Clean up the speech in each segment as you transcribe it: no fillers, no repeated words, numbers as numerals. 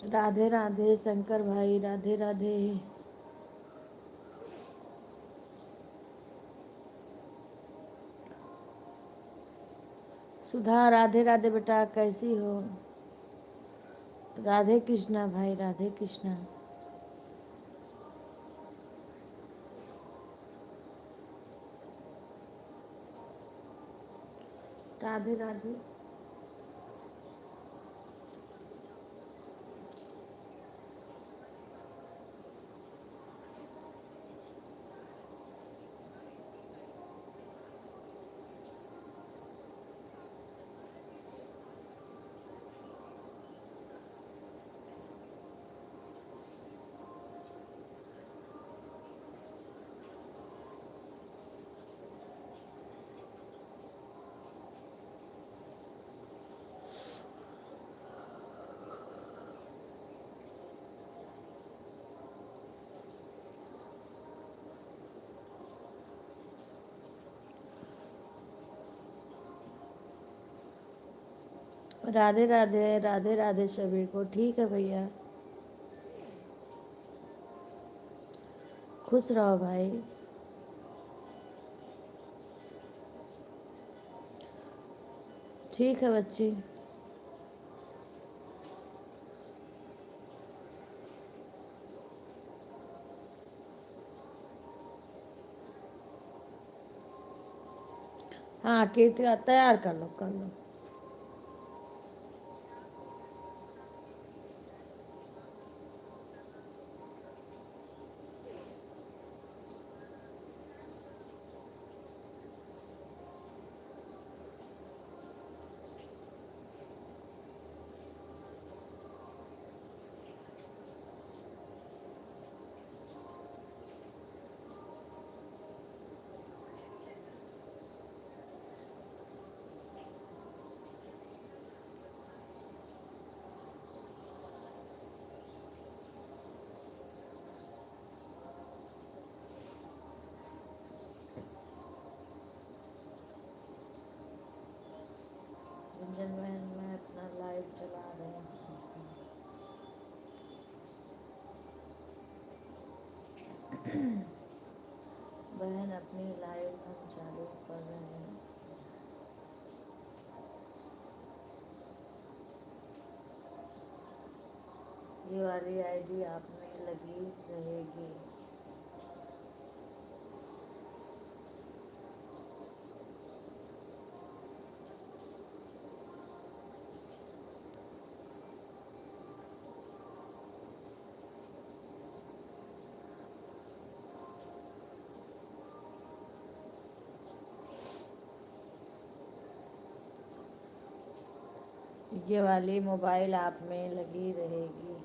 राधे राधे शंकर भाई, राधे राधे। सुधा राधे राधे बेटा, कैसी हो? राधे कृष्णा भाई, राधे कृष्णा। राधे राधे। राधे राधे, राधे राधे सभी को। ठीक है भैया, खुश रहो भाई। ठीक है बच्ची। हाँ कीर्ति तैयार कर लो, कर लो। गुंजन बहन, मैं अपना लाइव चला रही हूँ। बहन अपनी लाइव हम चालू कर रहे हैं। ये वाली आईडी आप में लगी रहेगी। ये वाली मोबाइल आप में लगी रहेगी।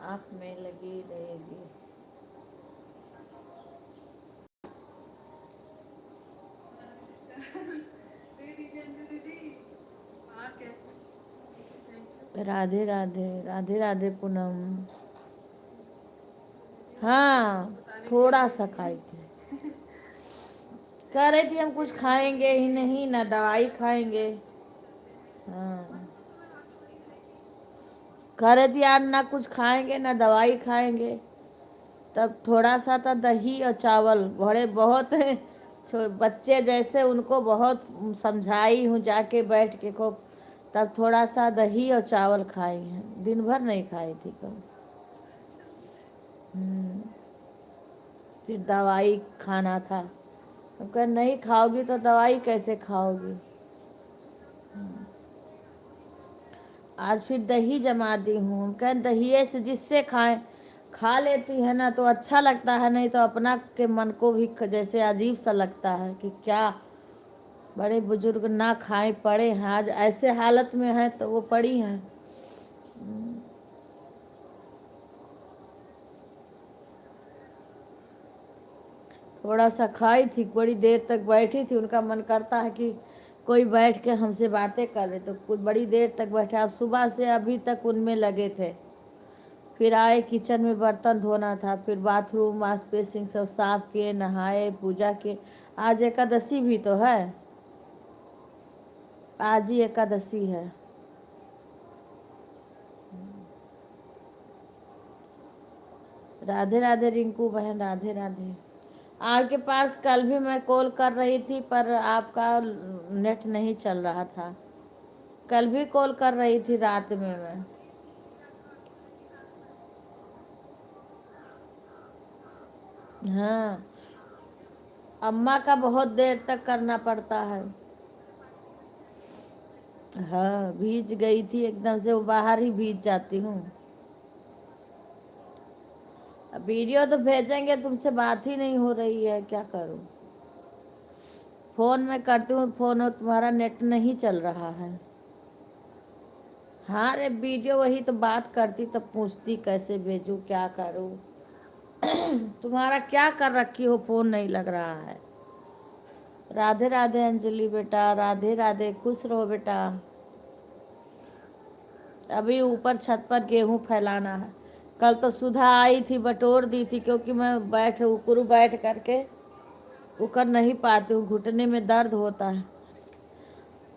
आप में लगी रहेगी। राधे राधे, राधे राधे पूनम। हाँ थोड़ा सा खाई थी। कह रही थी हम कुछ खाएंगे ही नहीं, ना दवाई खाएंगे। हाँ कह रही थी यार, ना कुछ खाएंगे ना दवाई खाएंगे। तब थोड़ा सा था दही और चावल, बड़े बहुत बच्चे जैसे उनको बहुत समझाई हूँ जाके बैठ के खूब। तब थोड़ा सा दही और चावल खाई हैं, दिन भर नहीं खाई थी कल। फिर दवाई खाना था। अब कह नहीं खाओगी तो दवाई कैसे खाओगी। आज फिर दही जमा दी हूँ। हम कहें दही से जिससे खाएं, खा लेती है ना तो अच्छा लगता है, नहीं तो अपना के मन को भी जैसे अजीब सा लगता है कि क्या बड़े बुजुर्ग ना खाएं, पड़े हैं आज ऐसे हालत में हैं तो वो पड़ी हैं। थोड़ा सा खाई थी, बड़ी देर तक बैठी थी। उनका मन करता है कि कोई बैठ के हमसे बातें करे, तो कुछ बड़ी देर तक बैठे। अब सुबह से अभी तक उनमें लगे थे। फिर आए, किचन में बर्तन धोना था, फिर बाथरूम वाश बेसिन सब साफ किए, नहाए, पूजा किए। आज एकादशी भी तो है, आज ही एकादशी है। राधे राधे रिंकू बहन, राधे राधे। आपके पास कल भी मैं कॉल कर रही थी, पर आपका नेट नहीं चल रहा था। कल भी कॉल कर रही थी रात में मैं। हाँ, अम्मा का बहुत देर तक करना पड़ता है। हाँ, भीज गई थी एकदम से, वो बाहर ही भीज जाती हूँ। अब वीडियो तो भेजेंगे, तुमसे बात ही नहीं हो रही है, क्या करूँ। फोन में करती हूँ फोन, और तुम्हारा नेट नहीं चल रहा है। हाँ रे, वीडियो वही तो बात करती तब पूछती कैसे भेजूँ, क्या करूँ। तुम्हारा क्या कर रखी हो, फोन नहीं लग रहा है। राधे राधे अंजलि बेटा, राधे राधे, खुश रहो बेटा। अभी ऊपर छत पर गेहूं फैलाना है। कल तो सुधा आई थी, बटोर दी थी, क्योंकि मैं उकरू बैठ करके उकर नहीं पाती हूँ, घुटने में दर्द होता है।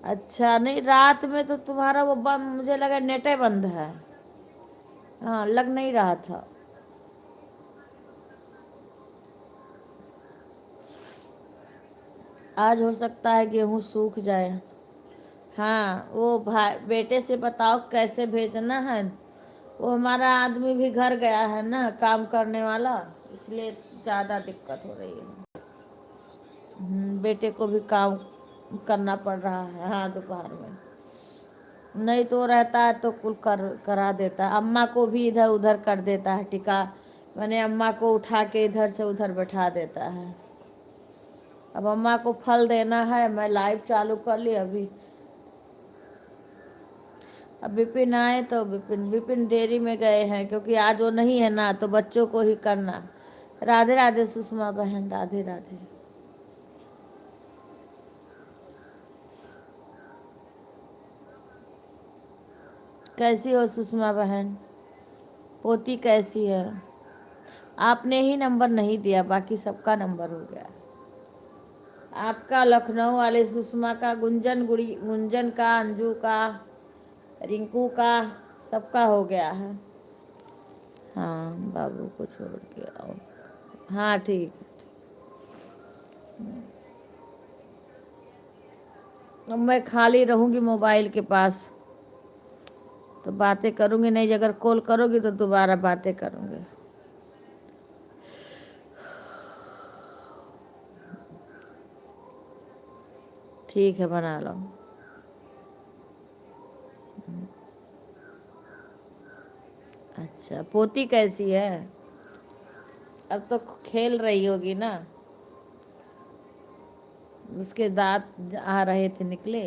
अच्छा, नहीं रात में तो तुम्हारा वो मुझे लगा नेटे बंद है। हाँ, लग नहीं रहा था। आज हो सकता है गेहूं सूख जाए। हाँ, वो भाई बेटे से बताओ कैसे भेजना है। वो हमारा आदमी भी घर गया है ना, काम करने वाला, इसलिए ज़्यादा दिक्कत हो रही है। बेटे को भी काम करना पड़ रहा है। हाँ, दोपहर में नहीं तो रहता है तो कुल करा देता है। अम्मा को भी इधर उधर कर देता है, टिका मैंने अम्मा को उठा के इधर से उधर बैठा देता है। अब अम्मा को फल देना है, मैं लाइव चालू कर ली अभी। अब विपिन आए तो विपिन विपिन डेयरी में गए हैं, क्योंकि आज वो नहीं है ना, तो बच्चों को ही करना। राधे राधे सुषमा बहन, राधे राधे। कैसी हो सुषमा बहन, पोती कैसी है। आपने ही नंबर नहीं दिया, बाकी सबका नंबर हो गया। आपका, लखनऊ वाले सुषमा का, गुंजन का, अंजू का, रिंकू का, सबका हो गया है। हाँ, बाबू को छोड़ के आओ। हाँ ठीक है। अब मैं खाली रहूँगी मोबाइल के पास तो बातें करूँगी, नहीं अगर कॉल करोगी तो दोबारा बातें करूँगी। ठीक है, बना लो। अच्छा, पोती कैसी है। अब तो खेल रही होगी ना, उसके दांत आ रहे थे निकले।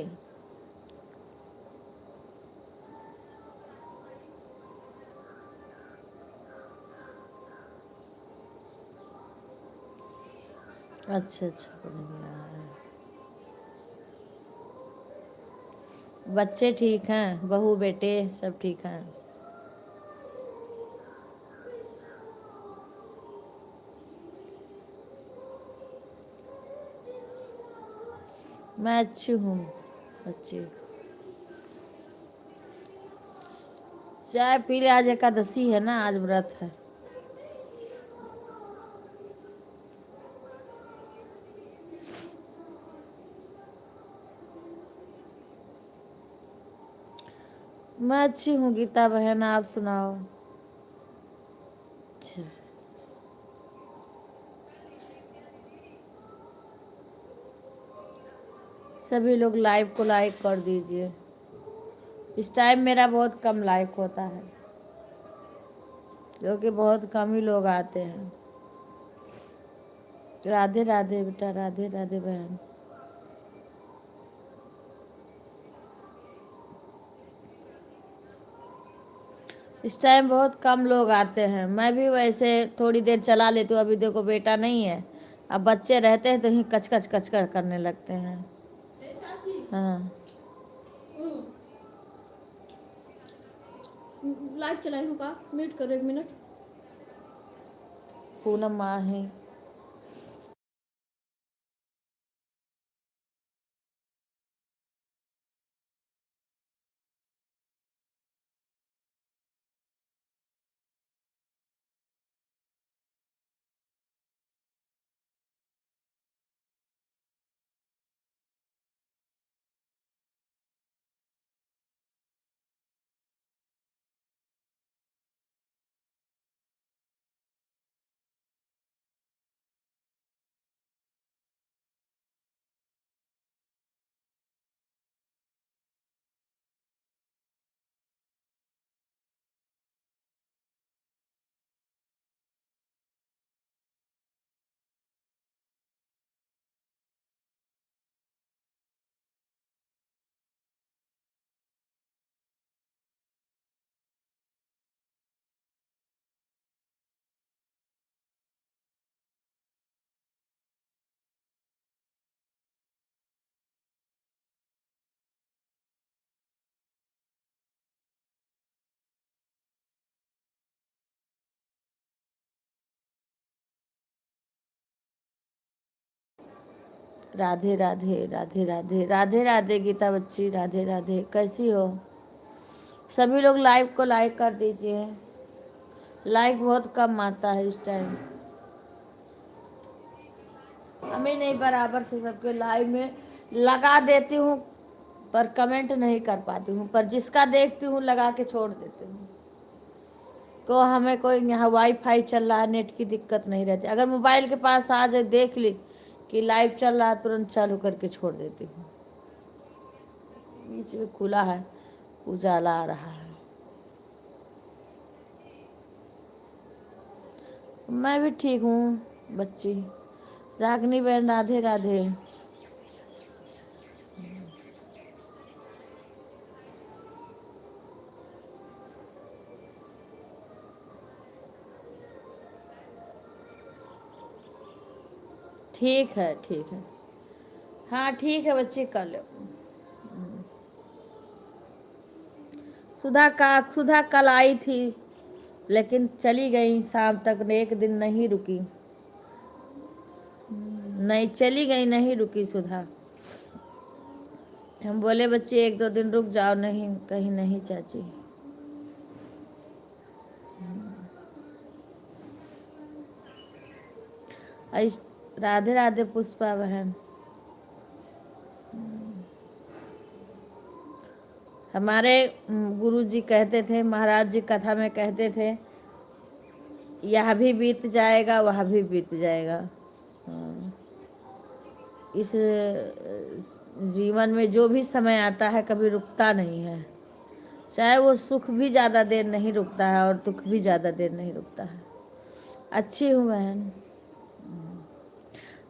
अच्छा अच्छा, बढ़िया है। बच्चे ठीक हैं, बहू बेटे सब ठीक हैं। मैं अच्छी हूँ। अच्छी। चाय पी ले, आज एकादशी है ना, आज व्रत है। मैं अच्छी हूँ गीता बहन, आप सुनाओ। अच्छा, सभी लोग लाइव को लाइक कर दीजिए। इस टाइम मेरा बहुत कम लाइक होता है, क्योंकि बहुत कम ही लोग आते हैं। राधे राधे बेटा, राधे राधे बहन। इस टाइम बहुत कम लोग आते हैं। मैं भी वैसे थोड़ी देर चला लेती हूँ, अभी देखो बेटा नहीं है अब बच्चे रहते हैं तो ही कच कच कच कच करने लगते हैं। हाँ लाइव चलाई हूँ का म्यूट करो 1 मिनट। पूनम माँ है। राधे राधे राधे राधे राधे राधे गीता बच्ची, राधे राधे। कैसी हो? सभी लोग लाइव को लाइक कर दीजिए। लाइक बहुत कम आता है इस टाइम। हमें नहीं बराबर से सबके लाइव में लगा देती हूँ, पर कमेंट नहीं कर पाती हूँ, पर जिसका देखती हूँ लगा के छोड़ देती हूँ। तो हमें कोई यहाँ वाईफाई चल रहा है, नेट की दिक्कत नहीं रहती। अगर मोबाइल के पास आ जाए, देख ली कि लाइव चल रहा है, तुरंत चालू करके छोड़ देती हूँ। बीच में खुला है, उजाला आ रहा है। मैं भी ठीक हूँ बच्ची। रागनी बहन राधे राधे। ठीक है ठीक है। हाँ ठीक है बच्ची, कर लो। सुधा कल आई थी, लेकिन चली गई शाम तक, एक दिन नहीं रुकी। नहीं चली गई, नहीं रुकी सुधा। हम बोले बच्चे 1-2 दिन रुक जाओ, नहीं कहीं नहीं चाची। राधे राधे पुष्पा बहन। हमारे गुरुजी कहते थे, महाराज जी कथा में कहते थे, यह भी बीत जाएगा, वह भी बीत जाएगा। इस जीवन में जो भी समय आता है कभी रुकता नहीं है, चाहे वो सुख भी ज़्यादा देर नहीं रुकता है और दुख भी ज़्यादा देर नहीं रुकता है। अच्छी हूँ बहन।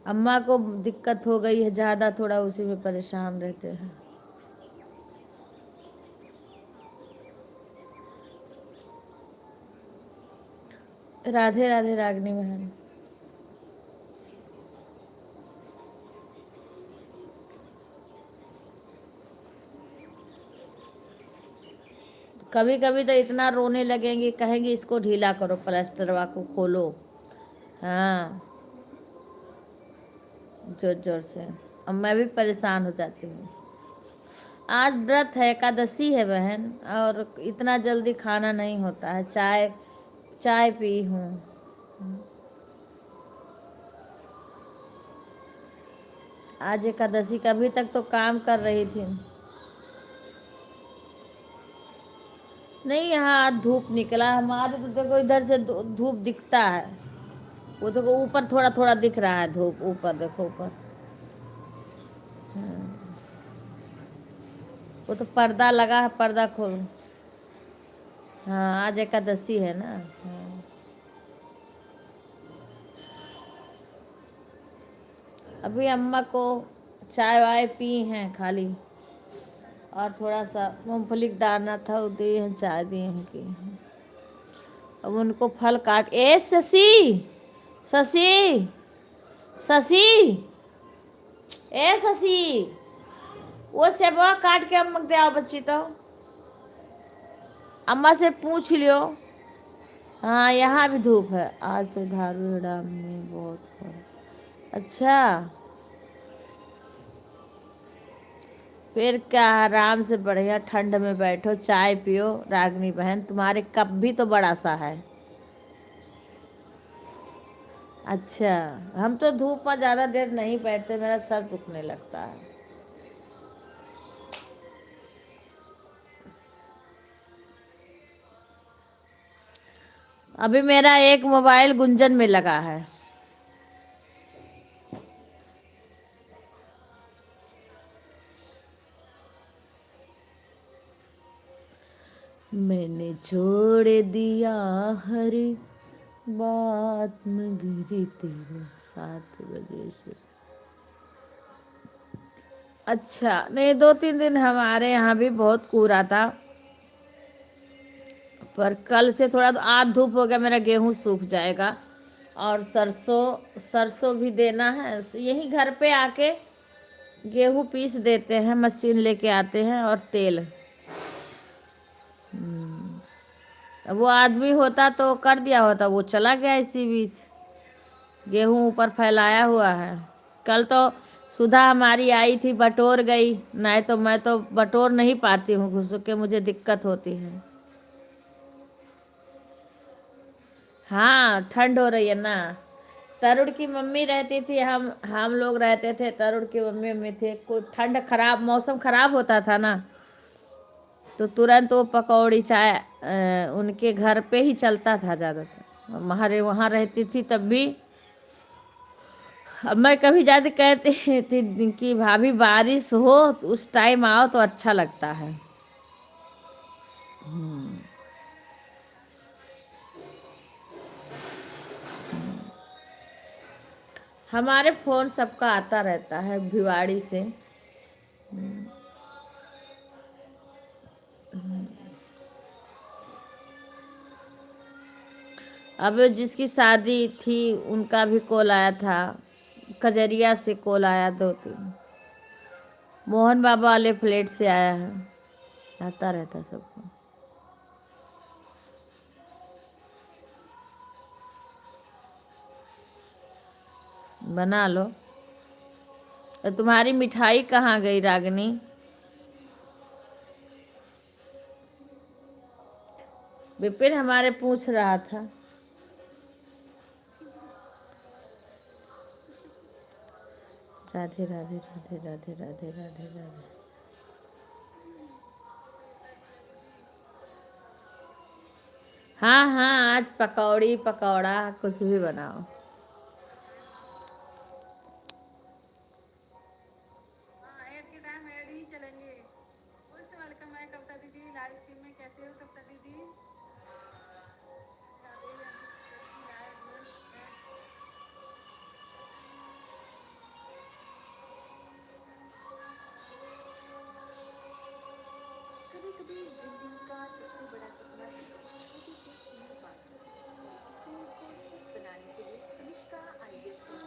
अम्मा को दिक्कत हो गई है ज़्यादा, थोड़ा उसी में परेशान रहते हैं। राधे राधे रागनी बहन। कभी कभी तो इतना रोने लगेंगी, कहेंगी इसको ढीला करो, प्लास्टरवा को खोलो। हाँ जोर जोर से। अब मैं भी परेशान हो जाती हूँ। आज व्रत है, एकादशी है बहन, और इतना जल्दी खाना नहीं होता है। चाय चाय पी हूँ। आज एकादशी का, अभी तक तो काम कर रही थी। नहीं यहाँ आज धूप निकला, हमारे तो देखो इधर से धूप दिखता है। वो देखो ऊपर थोड़ा थोड़ा दिख रहा है धूप, ऊपर देखो ऊपर। वो तो पर्दा लगा है, पर्दा खोलो। हाँ आज एकादशी है ना। हाँ। अभी अम्मा को चाय वाय पी हैं खाली, और थोड़ा सा मूंगफली का दाना था वो दिए हैं, चाय दिए हैं कि। अब उनको फल काट, ए शशि, शशि शशि, ए शशि, वो सेबवा काट के अम्मा के दे आओ बच्ची। तो अम्मा से पूछ लियो। हाँ यहाँ भी धूप है आज तो, धारूड़ा में बहुत है। अच्छा, फिर क्या, आराम से बढ़िया ठंड में बैठो, चाय पियो। रागनी बहन, तुम्हारे कप भी तो बड़ा सा है। अच्छा, हम तो धूप में ज़्यादा देर नहीं बैठते, मेरा सर दुखने लगता है। अभी मेरा एक मोबाइल गुंजन में लगा है। मैंने छोड़ दिया हर बात मगर तेरे 7 बजे से। अच्छा, नहीं 2-3 दिन हमारे यहाँ भी बहुत कोहरा था, पर कल से थोड़ा आज धूप हो गया, मेरा गेहूं सूख जाएगा। और सरसों सरसों भी देना है, यहीं घर पे आके गेहूं पीस देते हैं, मशीन लेके आते हैं। और तेल, वो आदमी होता तो कर दिया होता, वो चला गया इसी बीच। गेहूं ऊपर फैलाया हुआ है। कल तो सुधा हमारी आई थी, बटोर गई, नहीं तो मैं तो बटोर नहीं पाती हूँ, घुस के मुझे दिक्कत होती है। हाँ ठंड हो रही है ना। तरुण की मम्मी रहती थी, हम लोग रहते थे, तरुण की मम्मी थे। कोई ठंड खराब, मौसम खराब होता था ना, तो तुरंत वो पकौड़ी चाय उनके घर पे ही चलता था ज़्यादातर। हमारे वहाँ रहती थी तब भी। अब मैं कभी जाते कहती थी कि भाभी बारिश हो तो उस टाइम आओ तो अच्छा लगता है। हमारे फोन सबका आता रहता है भिवाड़ी से। अब जिसकी शादी थी उनका भी कॉल आया था, कजरिया से कॉल आया 2-3। मोहन बाबा वाले फ्लैट से आया है, आता रहता सबको। बना लो। तो तुम्हारी मिठाई कहाँ गई रागनी? विपिन हमारे पूछ रहा था। राधे राधे राधे राधे राधे राधे राधे। हाँ हाँ, आज पकौड़ी पकौड़ा कुछ भी बनाओ।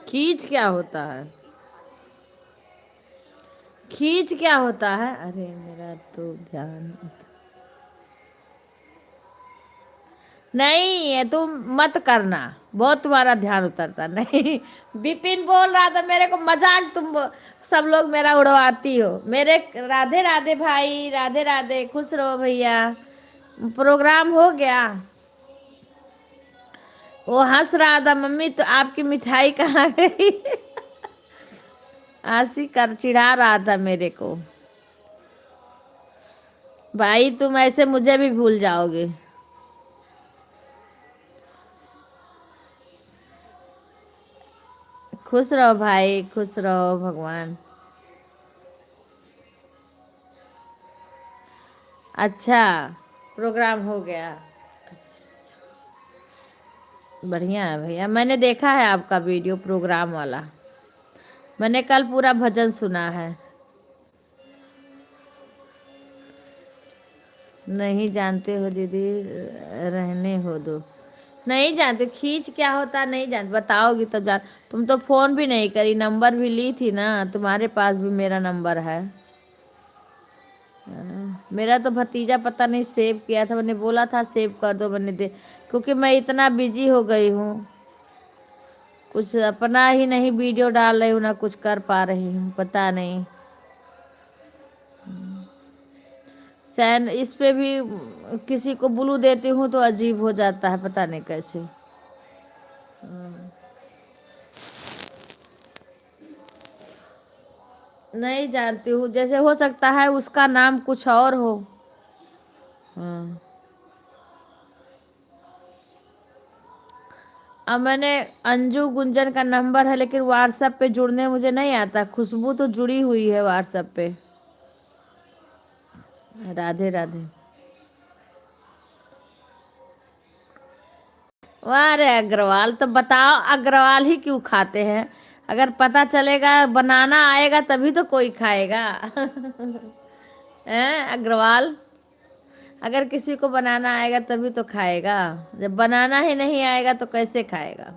खींच क्या होता है? खींच क्या होता है? अरे मेरा तो ध्यान नहीं है, तुम मत करना, बहुत तुम्हारा ध्यान उतरता नहीं। विपिन बोल रहा था मेरे को मजाक, सब लोग मेरा उड़वाती हो। मेरे राधे राधे भाई, राधे राधे, खुश रहो भैया। प्रोग्राम हो गया। वो हंस रहा था, मम्मी तो आपकी मिठाई कहाँ गई? हंसी कर चिढ़ा रहा था मेरे को। भाई तुम ऐसे मुझे भी भूल जाओगे। खुश रहो भाई, खुश रहो भगवान। अच्छा, प्रोग्राम हो गया। बढ़िया है भैया, मैंने देखा है आपका वीडियो प्रोग्राम वाला। मैंने कल पूरा भजन सुना है। नहीं जानते हो दीदी, रहने हो दो। नहीं जानते खींच क्या होता, नहीं जानते, बताओगी तब जान। तुम तो फोन भी नहीं करी, नंबर भी ली थी ना, तुम्हारे पास भी मेरा नंबर है। मेरा तो भतीजा पता नहीं सेव किया था, मैंने बोला था सेव कर दो, मैंने दे, क्योंकि मैं इतना बिजी हो गई हूँ, कुछ अपना ही नहीं वीडियो डाल रही हूँ ना कुछ कर पा रही हूँ, पता नहीं। चैन इस पे भी किसी को ब्लू देती हूँ तो अजीब हो जाता है, पता नहीं कैसे। नहीं जानती हूँ, जैसे हो सकता है उसका नाम कुछ और हो। हाँ। अब मैंने अंजू गुंजन का नंबर है, लेकिन व्हाट्सएप पे जुड़ने मुझे नहीं आता। खुशबू तो जुड़ी हुई है व्हाट्सएप पे। राधे राधे। वाह, अरे अग्रवाल तो बताओ, अग्रवाल ही क्यों खाते हैं? अगर पता चलेगा बनाना आएगा तभी तो कोई खाएगा। हैं अग्रवाल, अगर किसी को बनाना आएगा तभी तो खाएगा, जब बनाना ही नहीं आएगा तो कैसे खाएगा?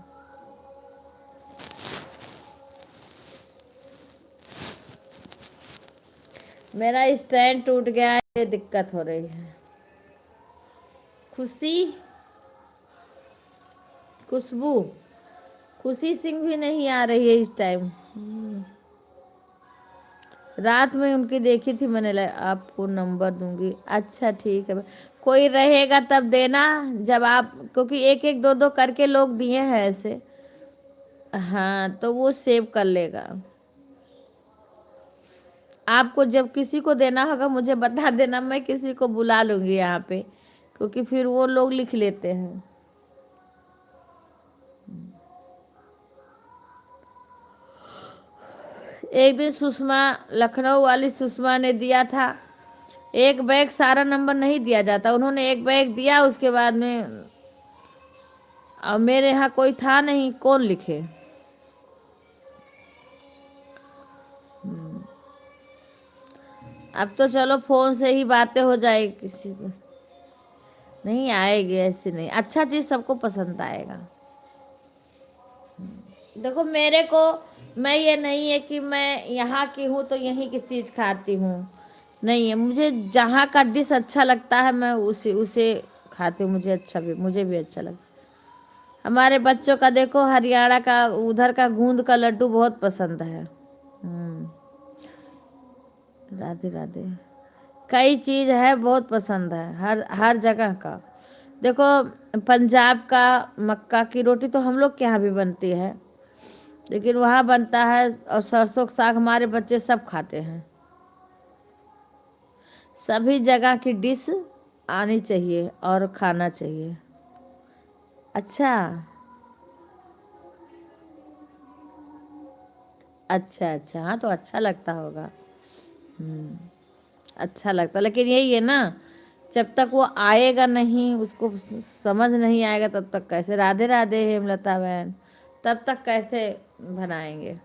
मेरा स्टैंड टूट गया है, ये दिक्कत हो रही है। खुशी, खुशबू, खुशी सिंह भी नहीं आ रही है इस टाइम। रात में उनकी देखी थी मैंने, आपको नंबर दूंगी। अच्छा ठीक है, कोई रहेगा तब देना, जब आप, क्योंकि एक एक दो दो करके लोग दिए हैं ऐसे। हाँ तो वो सेव कर लेगा। आपको जब किसी को देना होगा मुझे बता देना, मैं किसी को बुला लूंगी यहाँ पे, क्योंकि फिर वो लोग लिख लेते हैं। एक दिन सुषमा, लखनऊ वाली सुषमा ने दिया था एक बैग, सारा नंबर नहीं दिया जाता, उन्होंने एक बैग दिया, उसके बाद में अब मेरे यहाँ कोई था नहीं, कौन लिखे? अब तो चलो फोन से ही बातें हो जाए, किसी को नहीं आएगी ऐसे, नहीं, अच्छा चीज सबको पसंद आएगा। देखो मेरे को, मैं ये नहीं है कि मैं यहाँ की हूँ तो यहीं की चीज खाती हूँ, नहीं है, मुझे जहाँ का डिश अच्छा लगता है मैं उसे उसे खाती हूँ, मुझे भी अच्छा लगता है। हमारे बच्चों का देखो, हरियाणा का उधर का गूंद का लड्डू बहुत पसंद है। राधे राधे। कई चीज है बहुत पसंद है, हर हर जगह का। देखो पंजाब का मक्का की रोटी तो हम लोग के यहाँ भी बनती है, लेकिन वहाँ बनता है, और सरसों का साग हमारे बच्चे सब खाते हैं। सभी जगह की डिश आनी चाहिए और खाना चाहिए। अच्छा, अच्छा अच्छा, हाँ तो अच्छा लगता होगा। अच्छा लगता, लेकिन यही है ना, जब तक वो आएगा नहीं, उसको समझ नहीं आएगा, तब तक कैसे? राधे राधे हेमलता बहन, तब तक कैसे बनाएंगे?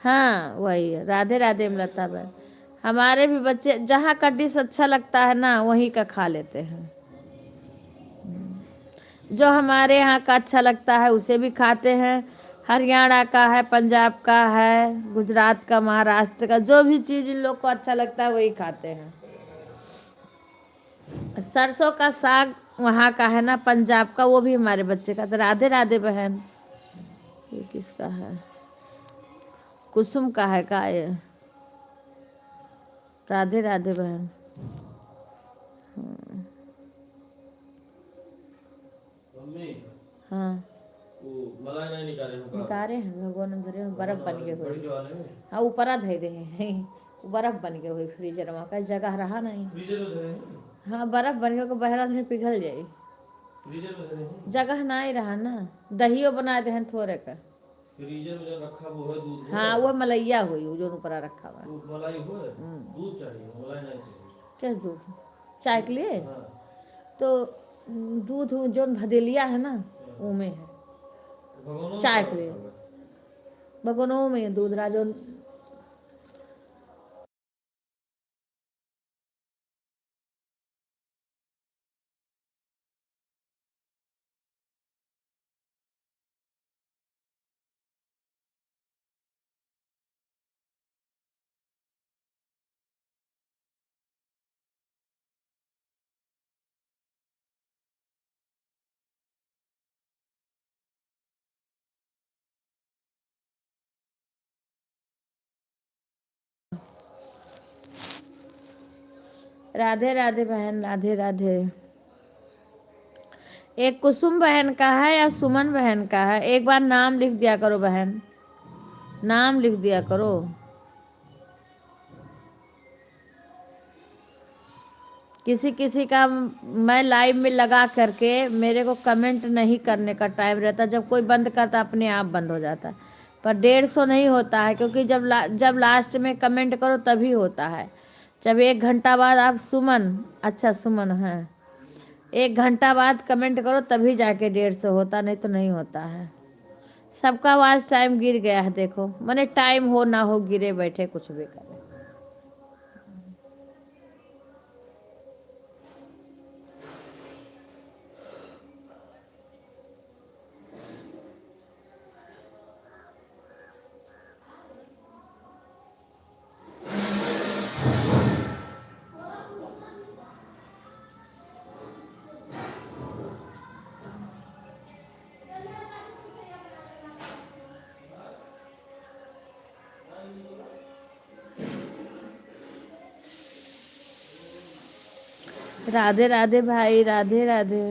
हाँ वही है, राधे राधे हेमलता बहन। हमारे भी बच्चे जहाँ का डिश अच्छा लगता है ना वहीं का खा लेते हैं, जो हमारे यहाँ का अच्छा लगता है उसे भी खाते हैं। हरियाणा का है, पंजाब का है, गुजरात का, महाराष्ट्र का, जो भी चीज़ इन लोग को अच्छा लगता है वही खाते हैं। सरसों का साग वहाँ का है ना, पंजाब का, वो भी हमारे बच्चे का। तो राधे राधे बहन, ये किसका है? कुसुम का है का ये? राधे राधे बहन। मम्मी, हाँ वो मलाई नहीं निकाले हो का? निकारे हैं भगवान अंदर में, बर्फ बन के बड़ी हुए। जो वाले हैं, हाँ ऊपर धे दे हैं, वो बर्फ बन के हुई, फ्रीजर में का जगह रहा नहीं। फ्रीजर में धरे हैं, हाँ बर्फ बन के बहरा दिन पिघल जाई, फ्रीजर में धरे हैं। जगह ना ही रहा ना। दहियो बना दे थोड़े का। फ्रीजर में जो रखा वो है, दूध हो, हाँ वो मलैया हुई, वो जो ऊपर रखा हुआ है। वो मलाई हो, दूध चाहिए, मलाई नहीं चाहिए। क्या दूध? चाय के लिए? हाँ, तो दूध जो भदेलिया है ना वो में है, भगवानों चाय का के लिए रखा हुआ है। भगोनों में दूध राजो राधे राधे बहन, राधे राधे। एक कुसुम बहन का है या सुमन बहन का है? एक बार नाम लिख दिया करो बहन, नाम लिख दिया करो। किसी किसी का मैं लाइव में लगा करके मेरे को कमेंट नहीं करने का टाइम रहता, जब कोई बंद करता अपने आप बंद हो जाता है। पर 150 नहीं होता है, क्योंकि जब लास्ट में कमेंट करो तभी होता है। जब 1 घंटा बाद आप सुमन, अच्छा सुमन है, 1 घंटा बाद कमेंट करो तभी जाके 150 होता, नहीं तो नहीं होता है। सबका आवाज टाइम गिर गया है, देखो मैंने टाइम हो ना हो गिरे बैठे कुछ भी करे। राधे राधे भाई, राधे राधे।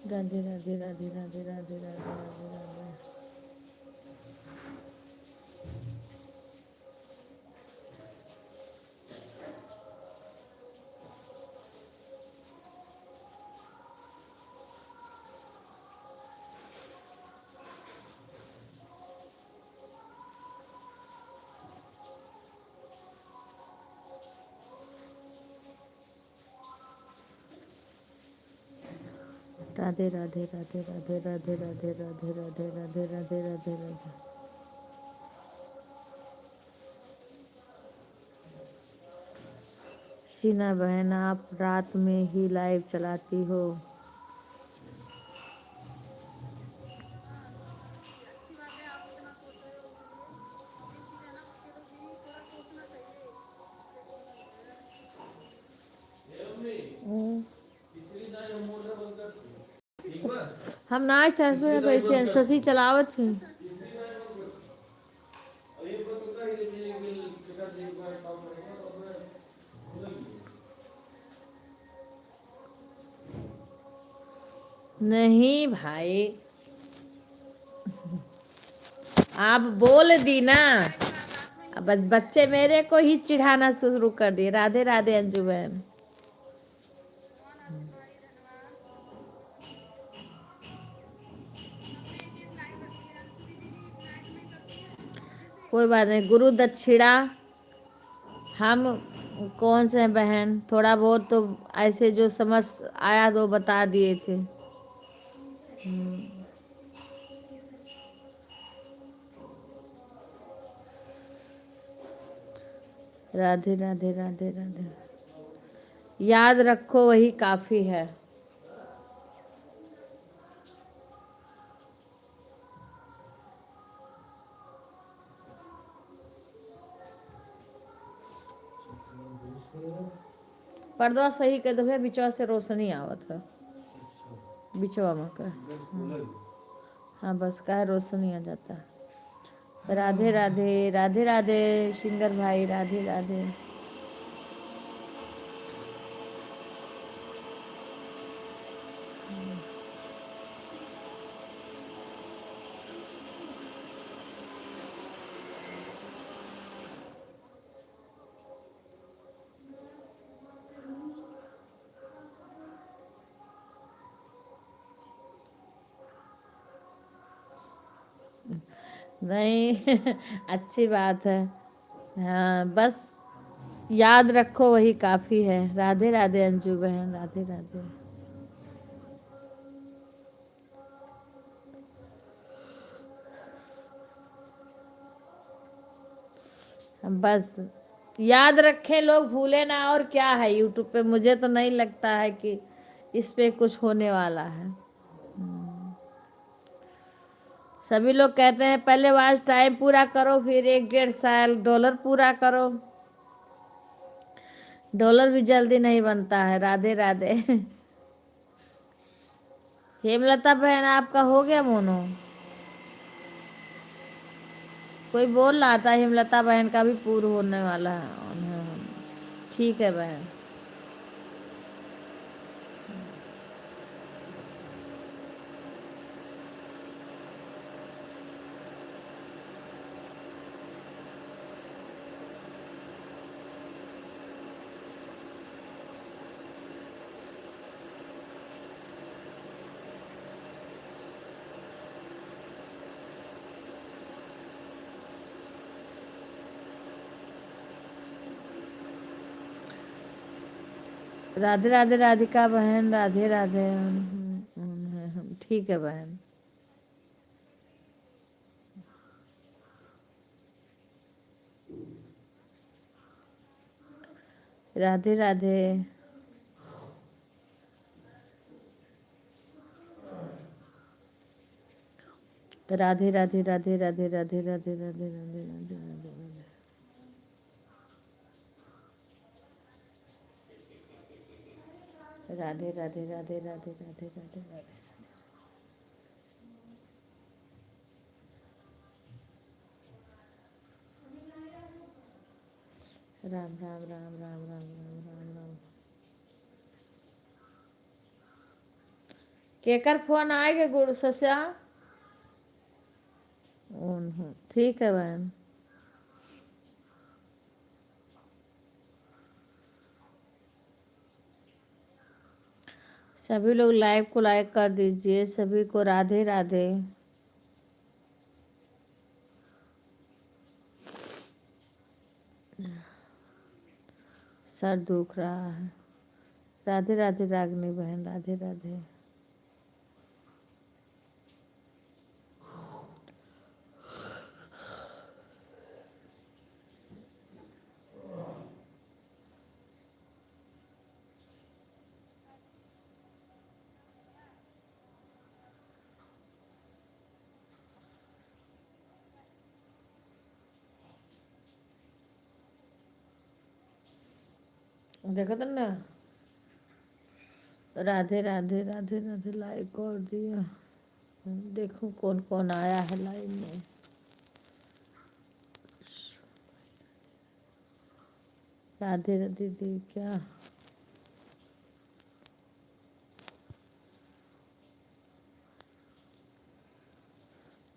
राधे राधे राधे राधे राधे राधे राधे राधे। राधे राधे राधे राधे राधे राधे राधे राधे राधे राधे राधे राधे। शीना बहन, आप रात में ही लाइव चलाती हो? हम ना चाहते बैठे हैं, शशि चलावत है। नहीं भाई, आप बोल दी ना, अब बच्चे मेरे को ही चिढ़ाना शुरू कर दिए। राधे राधे अंजू बहन। कोई बात नहीं, गुरु दक्षिणा हम कौन से हैं बहन, थोड़ा बहुत तो ऐसे जो समझ आया तो बता दिए थे। राधे राधे राधे राधे। याद रखो वही काफी है। पर्दा सही कर दो भैया, बिचवा से रोशनी आवत है, बिचवा में का। हाँ बस का रोशनी आ जाता है। राधे राधे राधे राधे सिंगर भाई, राधे राधे। नहीं अच्छी बात है। हाँ बस याद रखो वही काफ़ी है। राधे राधे अंजू बहन, राधे राधे। बस याद रखें लोग, भूले ना। और क्या है यूट्यूब पे, मुझे तो नहीं लगता है कि इस पे कुछ होने वाला है। सभी लोग कहते हैं पहले वॉच टाइम पूरा करो, फिर 1-1.5 साल डॉलर पूरा करो। डॉलर भी जल्दी नहीं बनता है। राधे राधे। हेमलता बहन आपका हो गया मोनो? कोई बोल रहा था हेमलता बहन का भी पूरा होने वाला है। ठीक है बहन। राधे राधे राधिका बहन, राधे राधे। ठीक है बहन। राधे राधे। राधे राधे राधे राधे राधे राधे राधे राधे राधे राधे। राधे राधे राधे राधे राधे राधे राधे। राम राम राम राम राम राम राम राम। केकर फोन आएगा गुरु सस्या? ठीक है बहन। सभी लोग लाइव को लाइक कर दीजिए। सभी को राधे राधे। सर दुख रहा है। राधे राधे रागनी बहन, राधे राधे। देखो तो ना, राधे राधे राधे राधे लाइक कर दिया। देखो कौन कौन आया है लाइव में। राधे राधे दी क्या?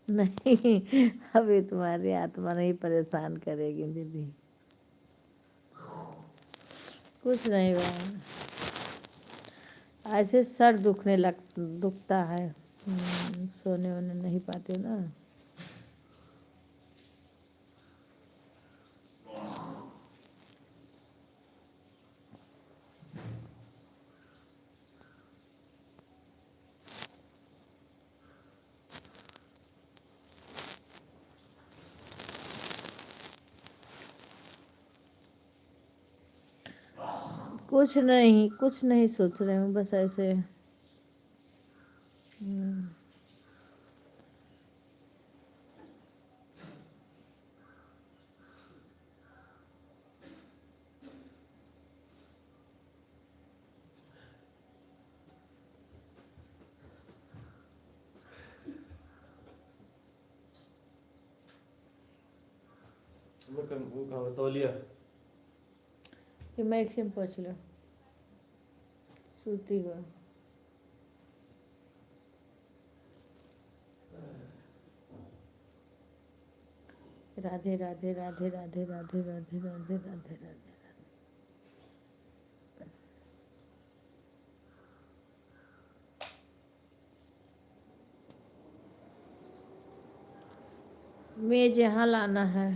नहीं, अभी तुम्हारी आत्मा नहीं परेशान करेगी दीदी। कुछ नहीं बहन, ऐसे सर दुखता है। सोने वोने नहीं पाते ना। कुछ नहीं सोच रहे हूँ, बस ऐसे। वो कहाँ तौलिया? फिर मैं एक से पूछ लो, सूती हुआ। राधे राधे राधे राधे राधे राधे राधे राधे राधे। मेज यहाँ लाना है।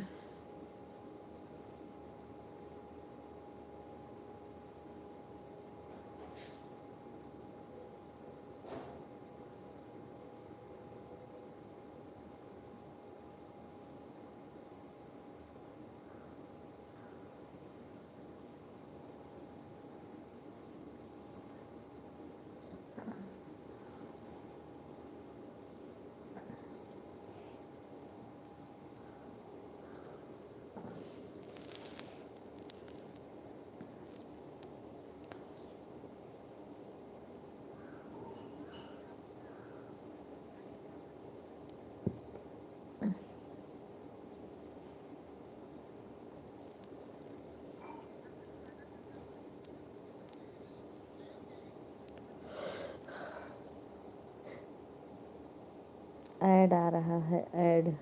ऐड आ रहा है, ऐड।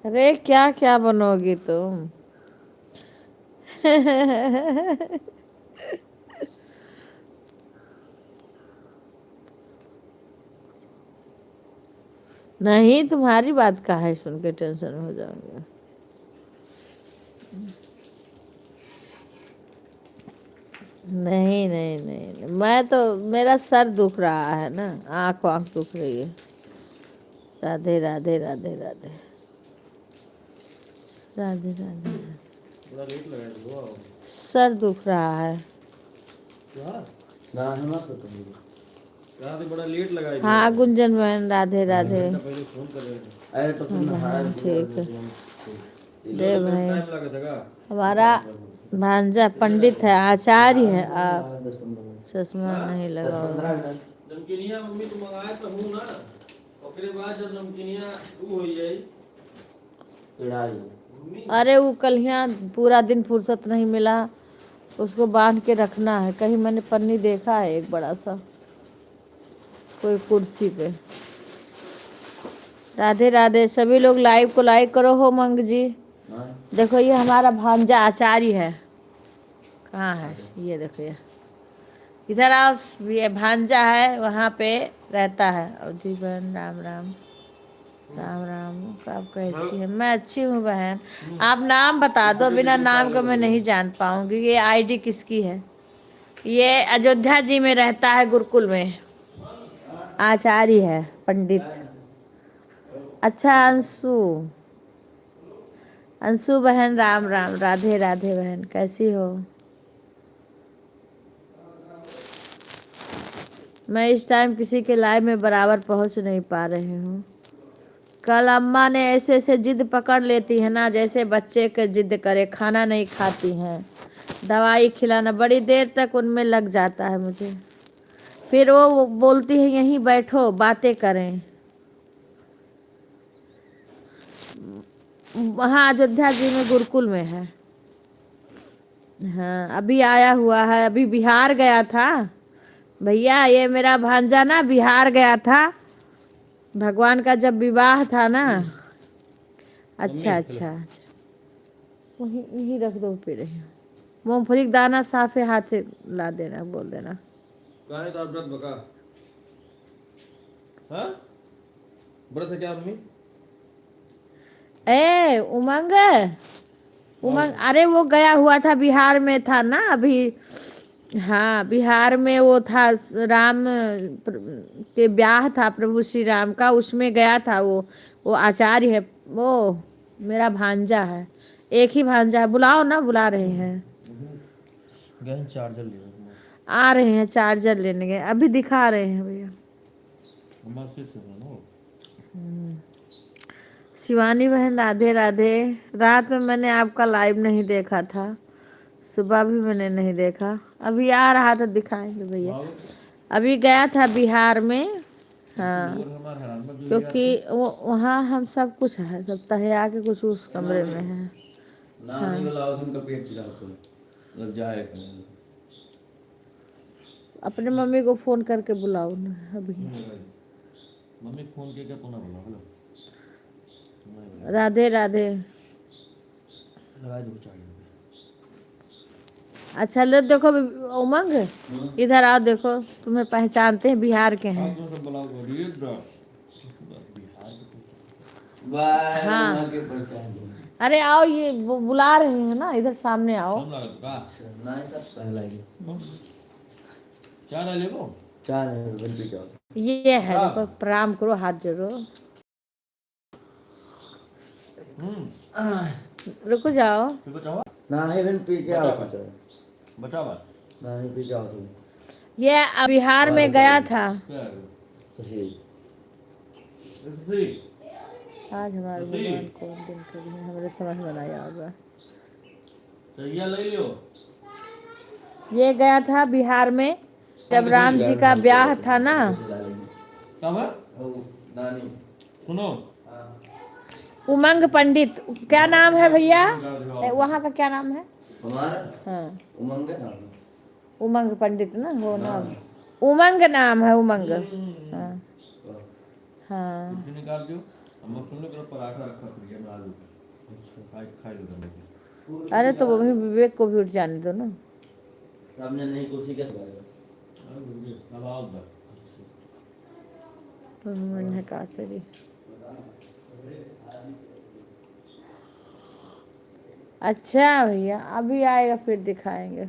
अरे क्या क्या बनोगी तुम? नहीं, तुम्हारी बात का है, सुन के टेंशन हो जाओगे। नहीं नहीं नहीं नहीं, मैं तो, मेरा सर दुख रहा है ना, आँख वाँख दुख रही है। राधे राधे राधे राधे राधे राधे। बड़ा लेट लगा है वो। सर दुख रहा है। क्या? ना हम ना तो तुम यहाँ पे बड़ा लेट लगा है। हाँ गुंजन बहन, राधे राधे। पहले फोन कर रहे थे। अरे तो तुम हाँ, ठीक है। ये रे लोग भाई, टाइम लगा था। हमारा भांजा पंडित है, आचार्य है। आप 10-15 मिनट चश्मा नहीं लगा हुआ। 10-15 मिनट नमकीनिया मम्मी तुम मंगाए तो हूँ ना, ओकरे बाद जब नमकीनिया तू हो जाई चढ़ाई मम्मी। अरे वो कल यहाँ पूरा दिन फुर्सत नहीं मिला, उसको बांध के रखना है। कहीं मैंने पन्नी देखा है एक बड़ा सा, कोई कुर्सी पे। राधे राधे। सभी लोग लाइव को लाइक करो। हो मंग जी, हां देखो ये हमारा भांजा आचार्य है। कहाँ है ये? देखो ये इधर आओ। ये भांजा है, वहाँ पे रहता है। अवधि बहन राम राम। राम राम। आप कैसी हैं? मैं अच्छी हूँ बहन। आप नाम बता दो, बिना नाम के मैं नहीं जान पाऊंगी ये आईडी किसकी है। ये अयोध्या जी में रहता है, गुरुकुल में, आचार्य है, पंडित। अच्छा अंशु, अंशु बहन राम राम। राधे राधे बहन, कैसी हो? मैं इस टाइम किसी के लाइव में बराबर पहुंच नहीं पा रही हूँ। कल अम्मा ने ऐसे ऐसे जिद पकड़ लेती है ना, जैसे बच्चे के जिद करे, खाना नहीं खाती हैं, दवाई खिलाना, बड़ी देर तक उनमें लग जाता है मुझे। फिर वो बोलती है यहीं बैठो बातें करें। वहाँ अयोध्या जी में गुरुकुल में है। हाँ अभी आया हुआ है, अभी बिहार गया था भैया। ये मेरा भांजा ना बिहार गया था, भगवान का जब विवाह था ना। अच्छा अच्छा अच्छा, वहीं यहीं रख दो पे रही। मूंगफली का दाना साफे हाथे ला देना, बोल देना। कहाँ है तो व्रत बका? हाँ व्रत है क्या मम्मी? ए उमंग, उमंग, अरे वो गया हुआ था, बिहार में था ना अभी। हाँ बिहार में वो था, राम के ब्याह था, प्रभु श्री राम का, उसमें गया था वो आचार्य है वो, मेरा भांजा है। एक ही भांजा है। बुलाओ ना, बुला रहे हैं। गहन चार्जर ले लो। आ रहे हैं, चार्जर लेने गए, अभी दिखा रहे हैं भैया। हमारे से सुनो। शिवानी बहन राधे राधे। रात में मैंने आपका लाइव नहीं देखा था, सुबह भी मैंने नहीं देखा, अभी आ रहा था, दिखाएंगे भैया। अभी गया था बिहार में। हाँ क्योंकि वो वहाँ हम सब कुछ है, सब तहया के कुछ उस कमरे में है। ना नहीं बुलाओ तुमका पेट पिलाओ तुम लग जाए कहीं। अपने मम्मी को फोन करके बुलाओ ना अभी। मम्मी फोन के क्या पुनः बोला? हेलो राधे राधे। लगा दो चार्जर। अच्छा लो देखो उमंग, इधर आओ, देखो तुम्हें पहचानते हैं, बिहार के हैं। आप सब बुलाओ ये बिहार बाय हाँ। वहां के पहचान अरे आओ, ये वो बुला रहे हैं ना, इधर सामने आओ। कम लागत का ना सब पहला ही चार ले लो। चार है बिल भी जाओ। ये है, देखो प्रणाम करो, हाथ जोड़ो। रुको जाओ। फिर बचाओ ना है बिल पी के आओ चाचा। बचाओ ना ही पी जाओ तुम। ये बिहार में गया था। क्या है सही सही आज हमारे भगवान कौन दिन करी है, हमारे समझ में नहीं आ रहा। चाहिए ले लियो। ये गया था बिहार में, जब राम जी का ब्याह था ना, कब है नानी सुनो उमंग पंडित, क्या नाम है भैया वहाँ का, क्या नाम है? हमारा हाँ, उमंग है नाम। उमंग पंडित ना, वो नाम उमंग नाम है, उमंग। हाँ हाँ। कुछ निकाल दो। हम सुन लो पराठा रखा फ्रिज में आलू का, खाई खाई लो करने अरे तो वो भी विवेक को भी उठ जाने दो ना। सामने नहीं कुर्सी कैसे बैठेगा? अब आओ उधर। मैंने कहा तेरी। अच्छा भैया, अभी आएगा फिर दिखाएंगे।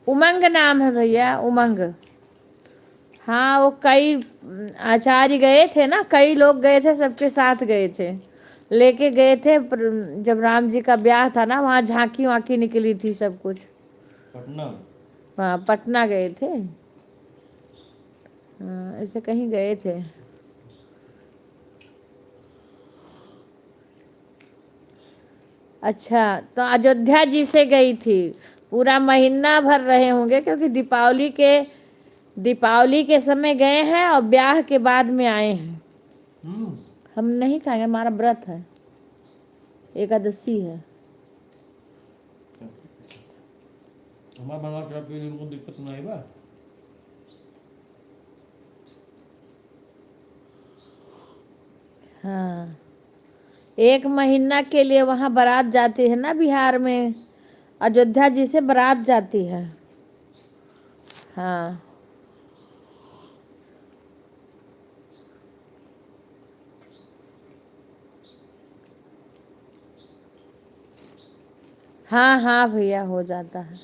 उमंग नाम है भैया, उमंग। हाँ, वो कई आचार्य गए थे ना, कई लोग गए थे, सबके साथ गए थे, लेके गए थे। जब राम जी का ब्याह था ना, वहाँ झांकी वाकी निकली थी, सब कुछ। पटना हाँ, पटना गए थे। हाँ, ऐसे कहीं गए थे। अच्छा, तो अयोध्या जी से गई थी। पूरा महीना भर रहे होंगे, क्योंकि दीपावली के समय गए हैं और ब्याह के बाद में आए हैं। हम नहीं खाएंगे, हमारा व्रत है, एकादशी है। हमारा बना चाह पी उनको दिक्कत नहीं बा। हाँ, 1 महीना के लिए वहाँ बारात जाती है ना, बिहार में अयोध्या जी से बारात जाती है। हाँ हाँ हाँ भैया, हो जाता है।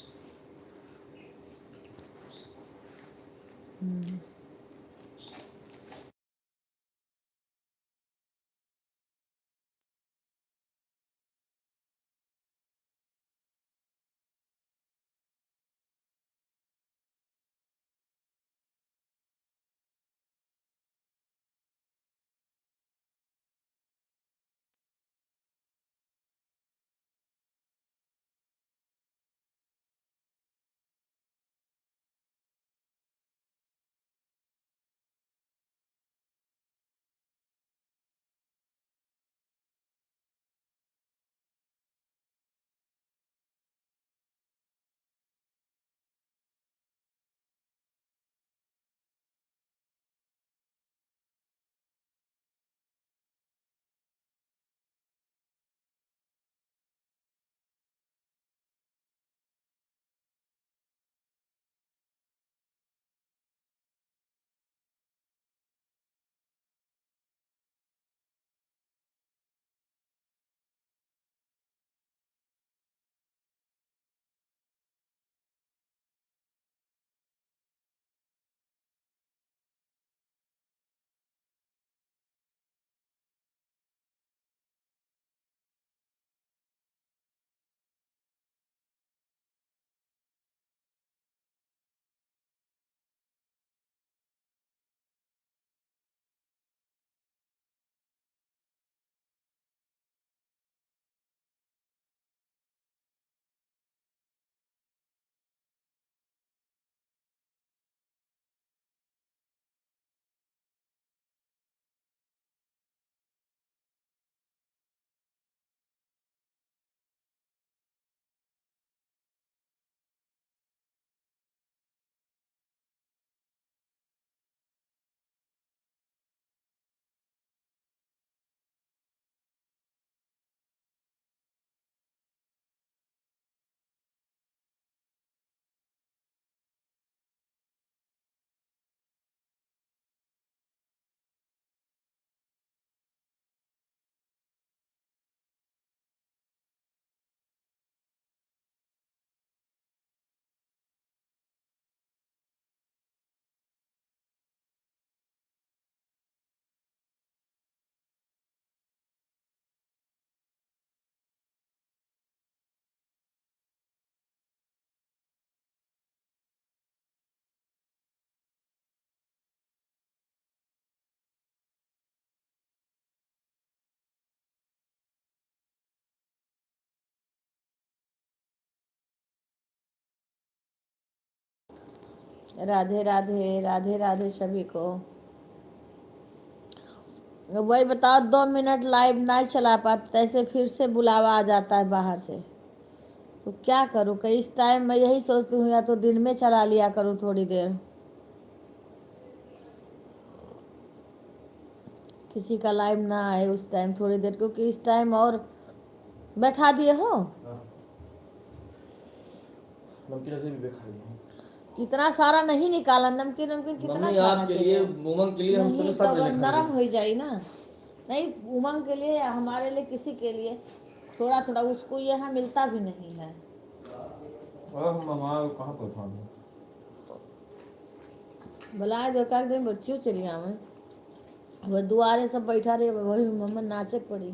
राधे राधे, राधे राधे सभी को। वही बताओ, 2 मिनट लाइव नहीं चला पाते, ऐसे फिर से बुलावा आ जाता है बाहर से, तो क्या करूँ? कई इस टाइम मैं यही सोचती हूँ, या तो दिन में चला लिया करूँ थोड़ी देर, किसी का लाइव ना आए उस टाइम थोड़ी देर, क्योंकि इस टाइम और बैठा दिए हो। नमकीन ऐसे भी खा लिए इतना सारा नहीं निकाला, नमकीन नमकीन कितना मम्मी खाना आपके चाहिए? लिए, उमंग के लिए हम नहीं, सब तब ले खा नरम लिए। हो जाए ना। नहीं, उमंग के लिए या हमारे लिए, किसी के लिए थोड़ा थोड़ा, उसको यहाँ मिलता भी नहीं है। और मामा कहाँ पर था? बुला जो कर दे, बच्चियों चली आवे, वह दुआरे सब बैठा रहे, वही मम्मा नाचे पड़ी।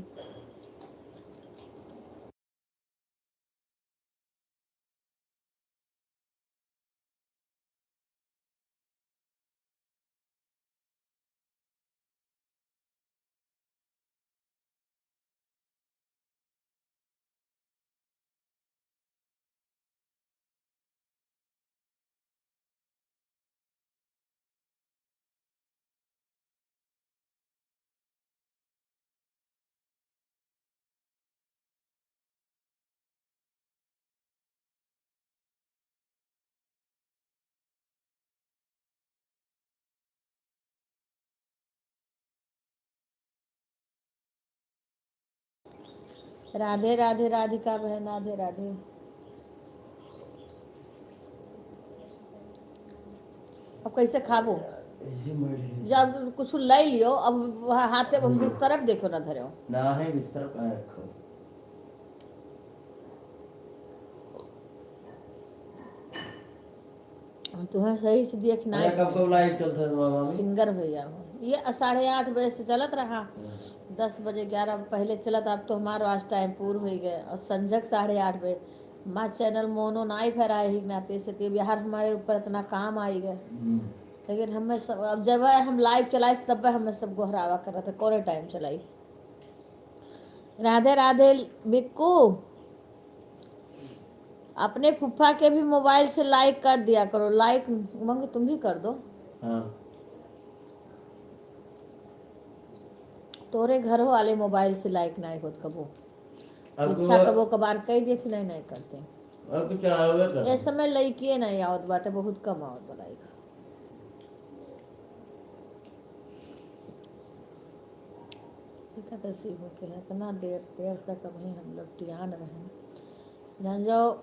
राधे राधे राधिका बहन, राधे राधे। अब कैसे खाबो? जब कुछ ले लियो, अब हाथे बिस्तर देखो ना धरो ना है बिस्तर कहाँ रखो। तुम्हें सही से देखना अरे कब कब लाइव चलता है तुम्हारा मामी? सिंगर भैया हो। ये 8:30 बजे से चलत रहा, 10 बजे 11 पहले चलत, अब तो हमारा आज टाइम पूरा हो गए, और संजक 8:30 बजे। माँ चैनल मोनो नाई फहराए ही नाते से, ते बिहार हमारे ऊपर इतना काम आई गए, लेकिन हमें सब, अब जब हम लाइव चलाई तब हमें सब गोहरावा कर रहा था, कौन टाइम चलाई। राधे राधे बिक्कू, अपने फूफा के भी मोबाइल से लाइक कर दिया करो, लाइक उमंग तुम भी कर दो। हाँ। तोरे घर वाले मोबाइल से लाइक नहीं होत कबो, अब इच्छा कबो कबार कह दिए थी, नहीं नहीं करते। और कुछ चलाओगे कर। इस समय लड़किए नहीं आवत बाटे, बहुत कम आवत बा लाइक। एकादशी होके है, इतना देर देर तक अभी हम लोग टियान रहे, जान जाओ।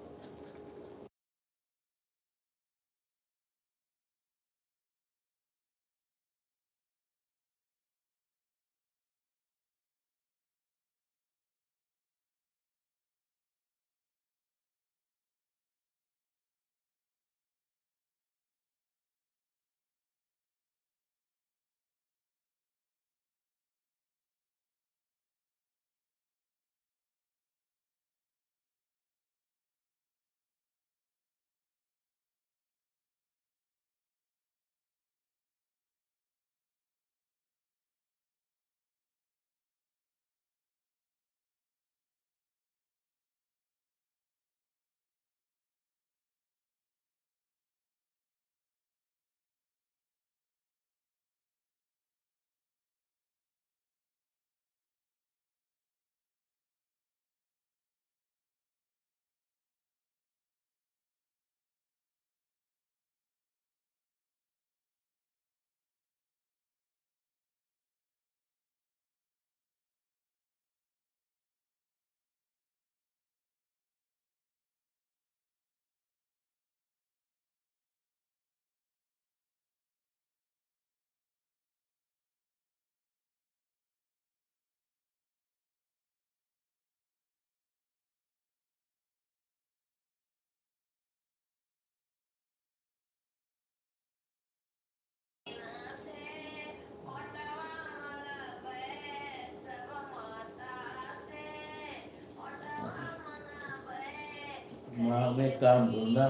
वहाँ में काम ढूंढना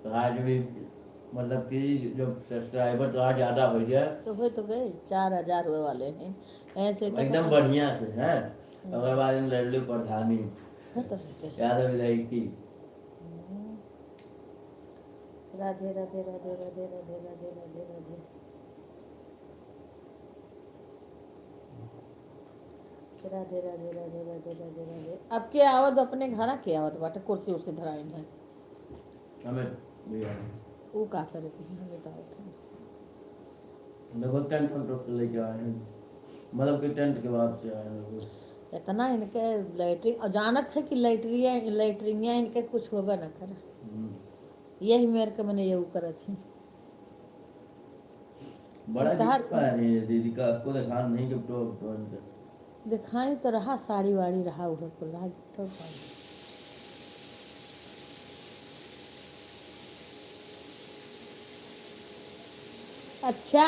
तो आज भी, मतलब कि जब सब्सक्राइबर तो आज ज़्यादा हो जाए तो हुए तो गए 4,000 हुए वाले हैं, ऐसे तो एकदम बढ़िया से है। अगर बाद में लड़लू प्रधानी तो होते हैं। यादव विधायक की राधे राधे राधे राधे राधे राधे राधे राधे राधे राधे राधे राधे राधे राधे। अब के आवत अपने घर के आवत बाटे कुर्सी उर्सी धराइन है हमें भी आ वो का करे के हमें बताओ थे। देखो टेंट कंट्रोल से लेके आए हैं, मतलब कि टेंट के बाद से आए हैं लोग। इतना इनके लैट्रिन और जानत है कि लैट्रिनिया इनके कुछ होगा ना करे यही मेरे के मैंने ये करत थी। बड़ा कहाँ दिक्कत है नहीं दीदी का, आपको दिखा नहीं कि तो दिखाई तो रहा साड़ी वाड़ी रहा उधर को रहा तो अच्छा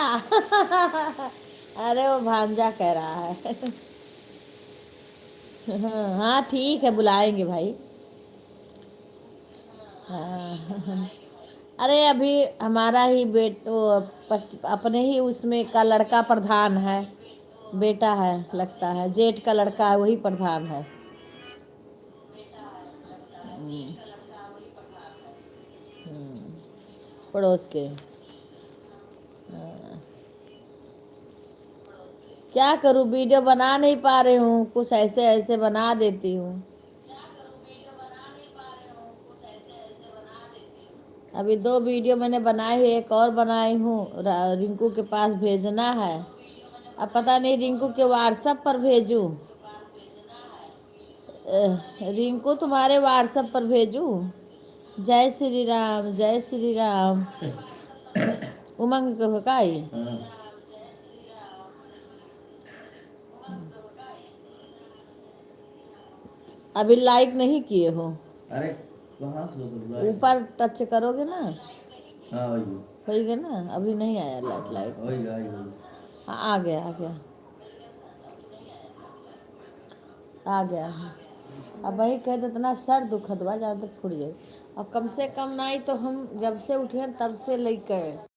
अरे वो भांजा कह रहा है हाँ ठीक है बुलाएंगे भाई। हाँ अरे अभी हमारा ही अपने ही उसमें का लड़का प्रधान है बेटा है लगता है जेठ का लड़का है वही प्रधान है। पड़ोस के क्या करूँ वीडियो बना नहीं पा रही हूँ कुछ ऐसे ऐसे बना देती हूँ। अभी 2 वीडियो मैंने बनाई है एक और बनाई हूँ रिंकू के पास भेजना है। अब पता नहीं रिंकू के व्हाट्सएप पर भेजूँ रिंकू तुम्हारे व्हाट्सएप पर भेजूँ। जय श्री राम जय श्री राम उमंग के का आई हाँ। अभी लाइक नहीं किए हो अरे कहाँ से होगा? ऊपर टच करोगे ना हाँ वही होगा ना अभी नहीं आया लाइक वही वही हाँ, आ गया आ गया आ गया है। अब वही कह दे इतना सर दुखत बा जहाँ तक फुट जाए और कम से कम नहीं तो हम जब से उठे तब से लेकर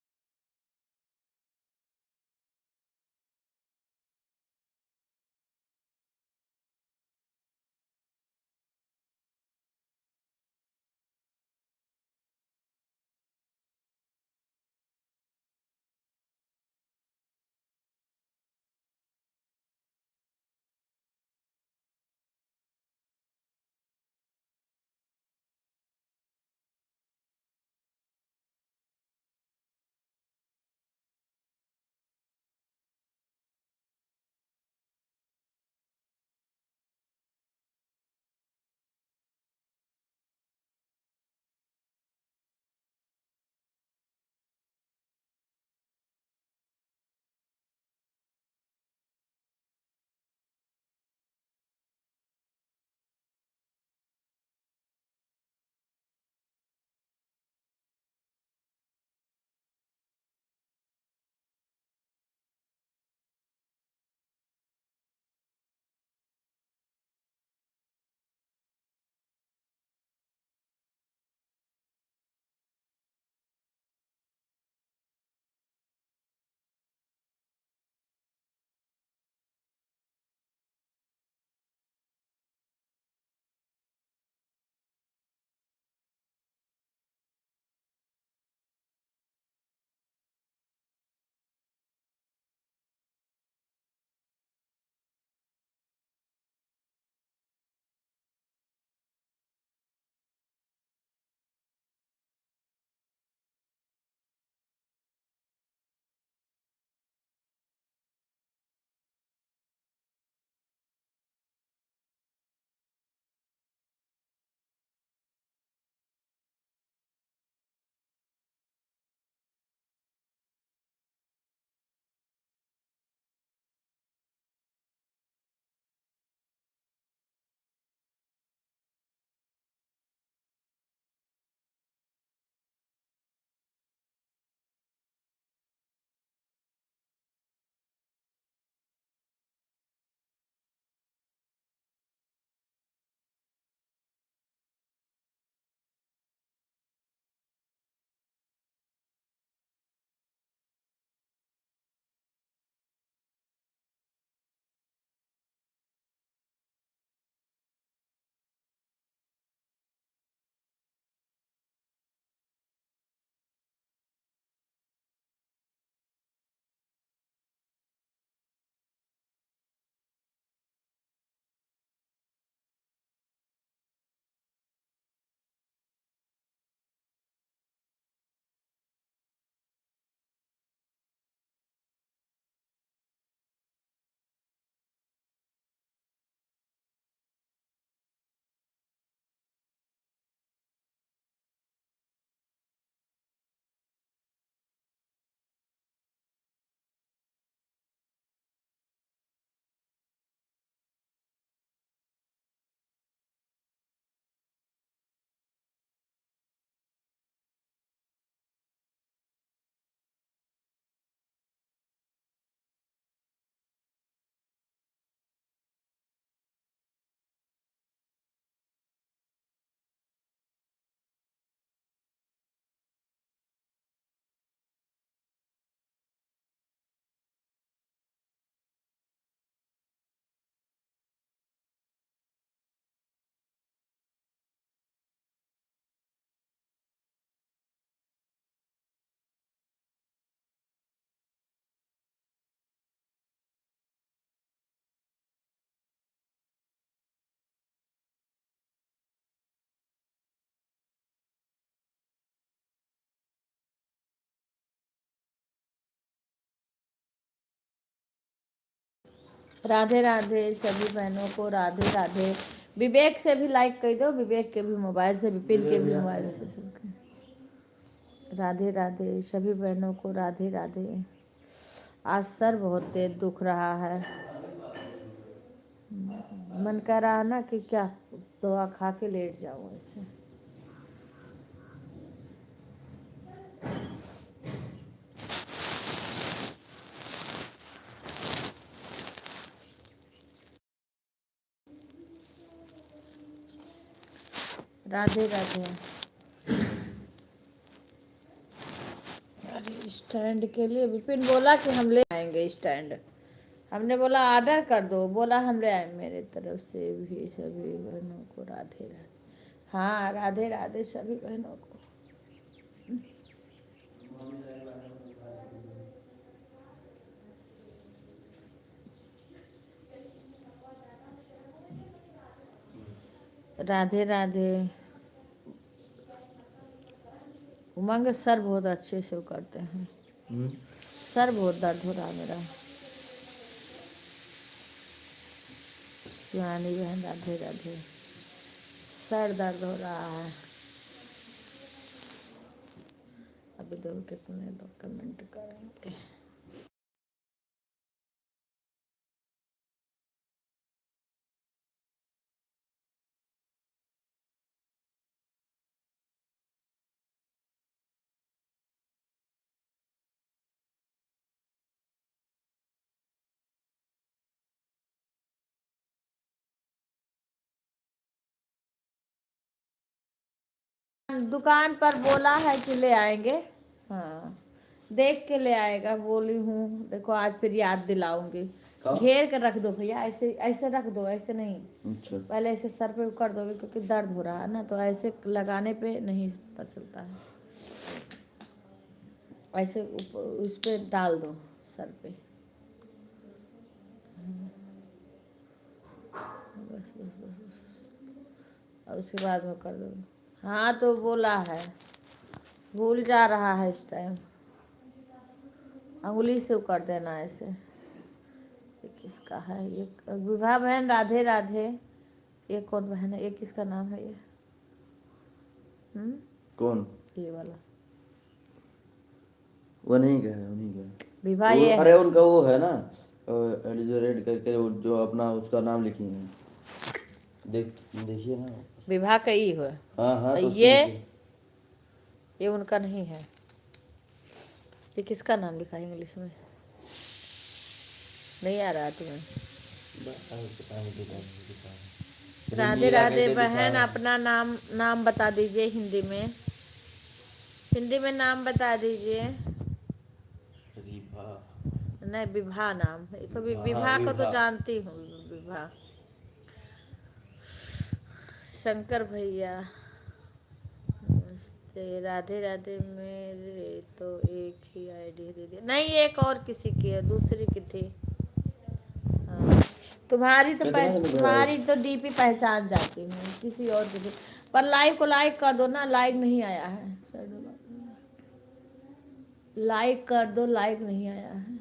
राधे राधे सभी बहनों को राधे राधे। विवेक से भी लाइक कर दो, विवेक के भी मोबाइल से, विपिन के भी मोबाइल से सबके। राधे राधे सभी बहनों को राधे राधे। आज सर बहुत तेज दुख रहा है, मन कर रहा है ना कि क्या दवा खा के लेट जाऊं ऐसे। राधे राधे। अरे स्टैंड के लिए विपिन बोला कि हम ले आएंगे स्टैंड। हमने बोला ऑर्डर कर दो, बोला हम ले आए। मेरे तरफ से भी सभी बहनों को राधे राधे। हाँ राधे राधे सभी बहनों को। राधे राधे। उमंग सर बहुत अच्छे से वो करते हैं। सर बहुत दर्द हो रहा है मेरा। शिवानी बहन राधे राधे। सर दर्द हो रहा है। अभी देखो कितने लोग कमेंट करेंगे। दुकान पर बोला है कि ले आएंगे। हाँ देख के ले आएगा बोली हूँ। देखो आज फिर याद दिलाऊंगी। घेर कर रख दो भैया, ऐसे ऐसे रख दो, ऐसे नहीं। अच्छा। पहले ऐसे सर पे कर दोगे क्योंकि दर्द हो रहा है ना, तो ऐसे लगाने पे नहीं पता चलता है। ऐसे उस पे डाल दो सर पे। बस बस बस बस। और उसके बाद में कर दो। हाँ तो बोला है, भूल जा रहा है इस टाइम। अंगुली से कर देना ऐसे। ये किसका है? ये विभा बहन राधे राधे। ये कौन बहन है? ये किसका नाम है ये? कौन? ये वाला वो नहीं का है, उन्हीं का है। विभा वो, ये अरे है। उनका वो है ना, एलिजोरेट करके वो जो अपना उसका नाम लिखी है। देखिए ना। विभा का ही है। हाँ हाँ तो ये उनका नहीं है। ये किसका नाम लिखा है इंग्लिश में? नहीं आ रहा तुम्हें? राधे राधे बहन अपना नाम बता दीजिए हिंदी में। हिंदी में नाम बता दीजिए। नहीं विभा नाम है तो विभा को तो जानती हूँ। विभा। शंकर भैया नमस्ते। राधे राधे। मेरे तो एक ही आईडी दे दिया। नहीं एक और किसी की है, दूसरी की थी। हाँ तुम्हारी तो डीपी पहचान जाती हूँ, किसी और की। पर लाइक को लाइक कर दो ना, लाइक नहीं आया है। लाइक कर दो, लाइक नहीं आया है।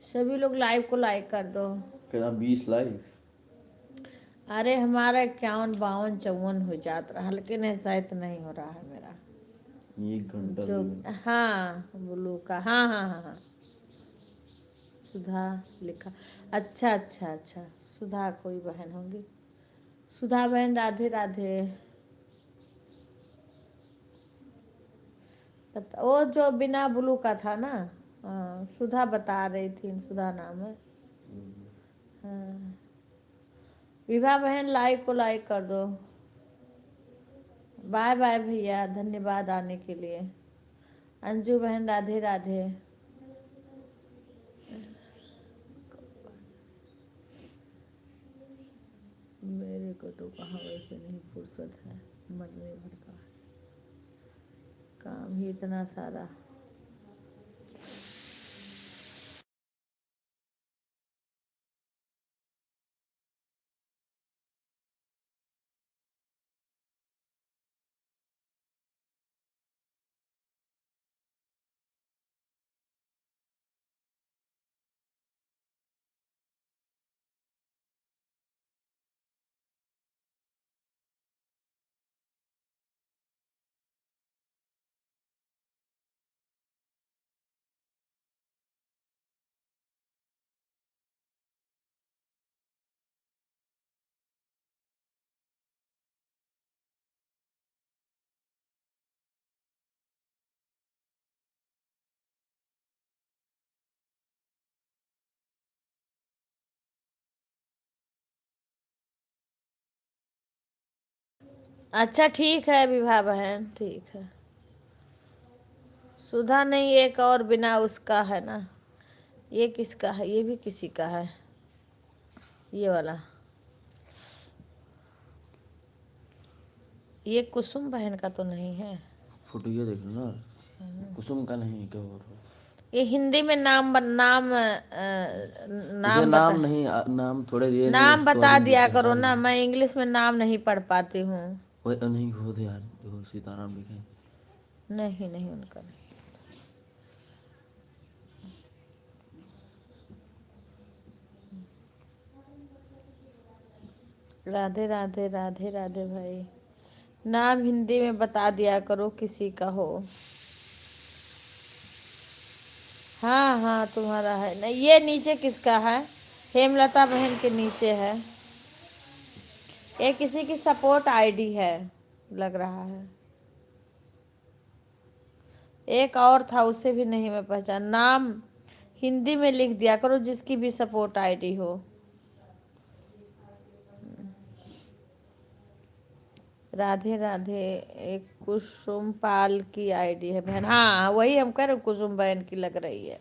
सभी लोग लाइव को लाइक कर दो। कितना 20 लाइक? अरे हमारा 51 52 54 हो जाता रहा, लेकिन ऐसा इतना नहीं हो रहा है मेरा। 1 घंटा जो हाँ ब्लू का। हाँ हाँ हाँ हाँ सुधा लिखा। अच्छा अच्छा अच्छा सुधा कोई बहन होंगी। सुधा बहन राधे राधे। वो जो बिना ब्लू का था ना। हाँ सुधा बता रही थी, सुधा नाम है। हाँ विभा बहन लाइक को लाइक कर दो। बाय बाय भैया, धन्यवाद आने के लिए। अंजू बहन राधे राधे। मेरे को तो कहाँ वैसे नहीं फुर्सत है, मरने भर का काम ही इतना सारा। अच्छा ठीक है विभा बहन, ठीक है। सुधा नहीं, एक और बिना उसका है ना। ये किसका है? ये भी किसी का है, ये वाला। ये कुसुम बहन का तो नहीं है। फोटो ये देख लो ना, कुसुम का नहीं क्या और है। ये हिंदी में नाम इसे नाम बता, नाम नहीं नाम थोड़े ये नहीं नाम बता स्टोरी दिया लिखे करो हाँ ना, नहीं मैं इंग्लिश में नाम नहीं पढ़ पाती हूँ। वो नहीं हो दे यार, देखो सीताराम लिखे। नहीं नहीं, उनका नहीं। राधे राधे राधे राधे भाई। नाम हिंदी में बता दिया करो किसी का हो। हाँ हाँ तुम्हारा है नहीं। ये नीचे किसका है? हेमलता बहन के नीचे है। ये किसी की सपोर्ट आईडी है लग रहा है। एक और था, उसे भी नहीं मैं पहचान। नाम हिंदी में लिख दिया करो जिसकी भी सपोर्ट आईडी हो। राधे राधे। एक कुसुम पाल की आईडी है बहन। हाँ वही हम कह रहे, कुसुम बहन की लग रही है।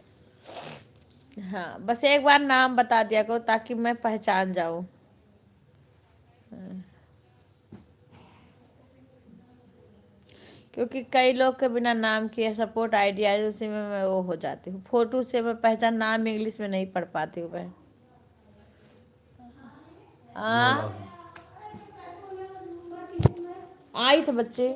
हाँ बस एक बार नाम बता दिया करो ताकि मैं पहचान जाऊं। क्योंकि कई लोग के बिना नाम की सपोर्ट आईडी आई, उसी में मैं वो हो जाती हूँ। फोटो से मैं पहचान, नाम इंग्लिश में नहीं पढ़ पाती हूँ मैं। आई तो बच्चे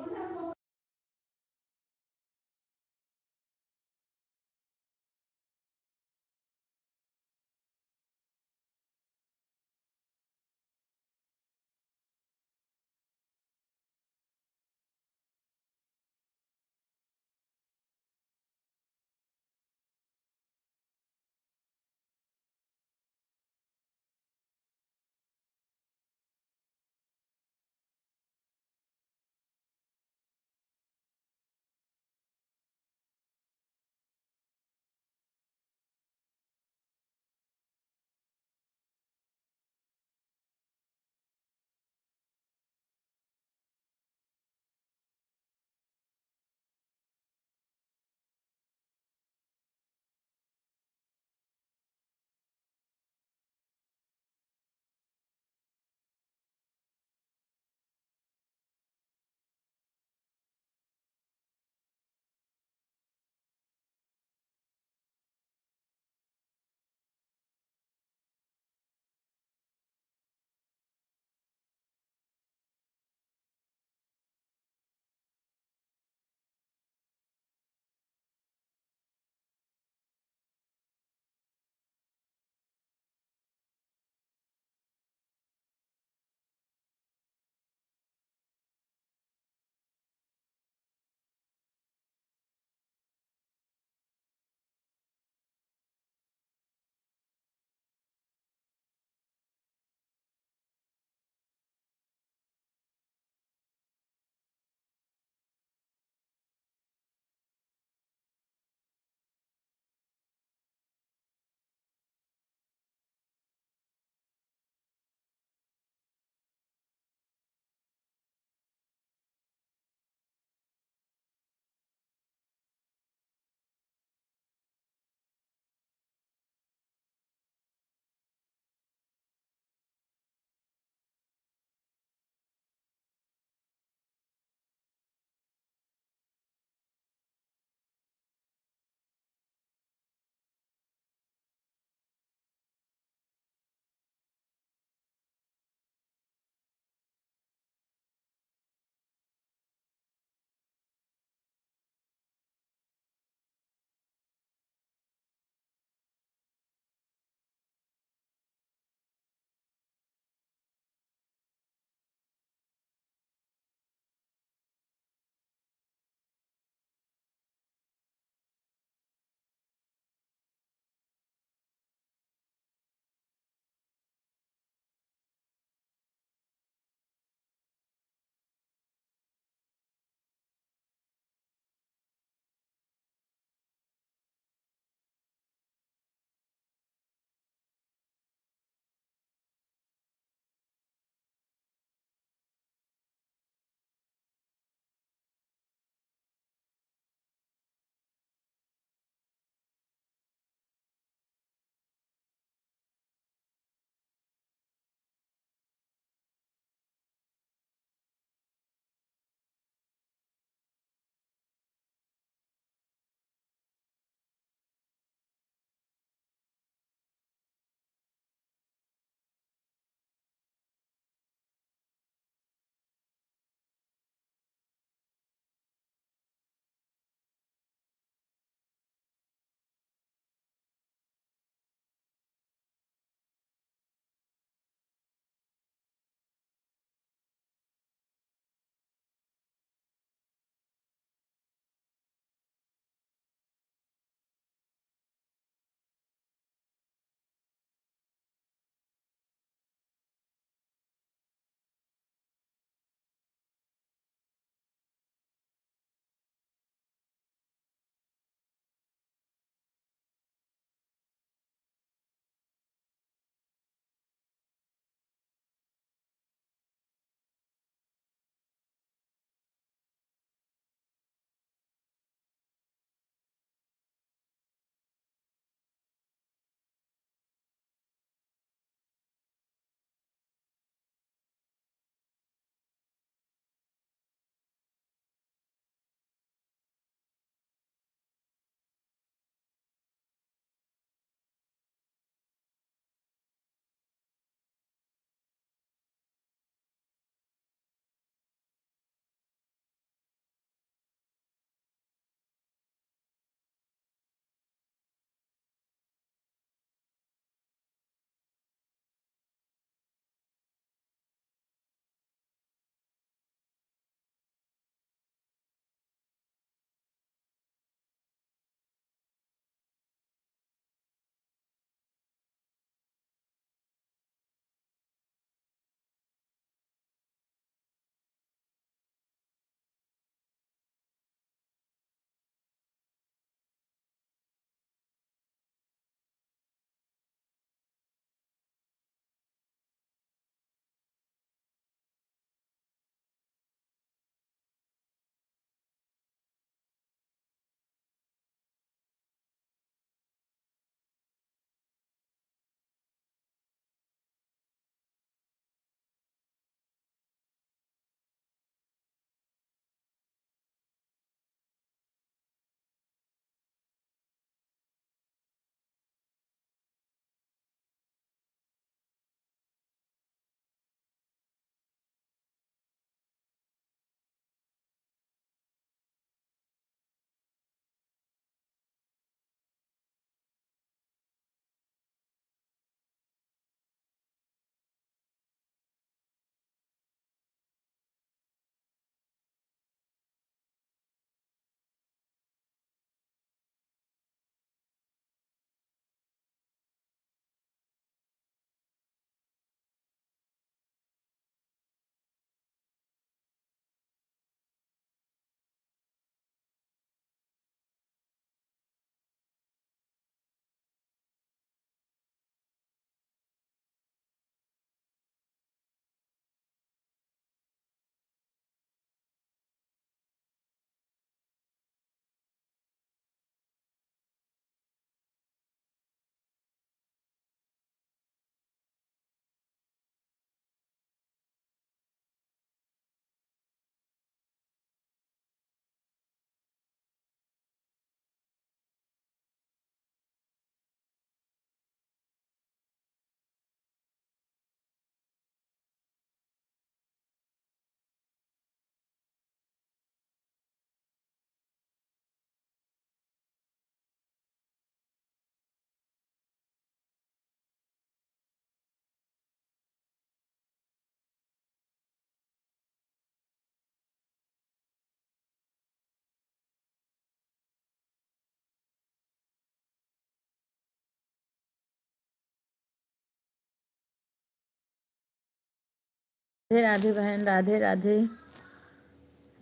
राधे राधे बहन, राधे राधे।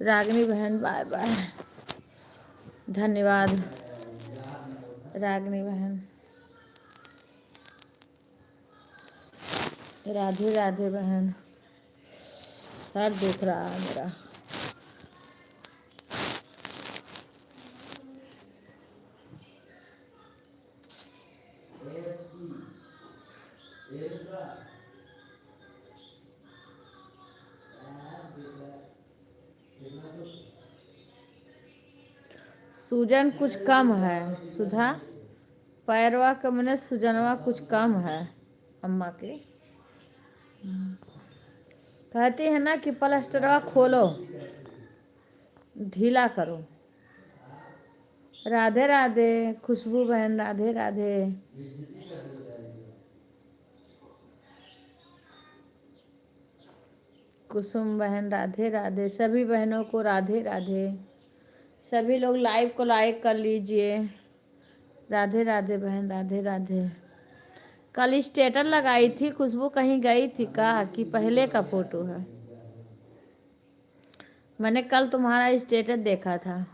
रागिनी बहन बाय बाय, धन्यवाद रागिनी बहन। राधे राधे बहन, सर दुख रहा है मेरा। सूजन कुछ कम है सुधा, पैरवा के मने सूजनवा कुछ कम है अम्मा के। कहती है ना कि प्लास्टरवा खोलो, ढीला करो। राधे राधे खुशबू बहन, राधे राधे। कुसुम बहन राधे राधे। सभी बहनों को राधे राधे। सभी लोग लाइव को लाइक कर लीजिए। राधे राधे बहन, राधे राधे। कल स्टेटस लगाई थी खुशबू, कहीं गई थी का कि पहले का फोटो है? मैंने कल तुम्हारा स्टेटस देखा था।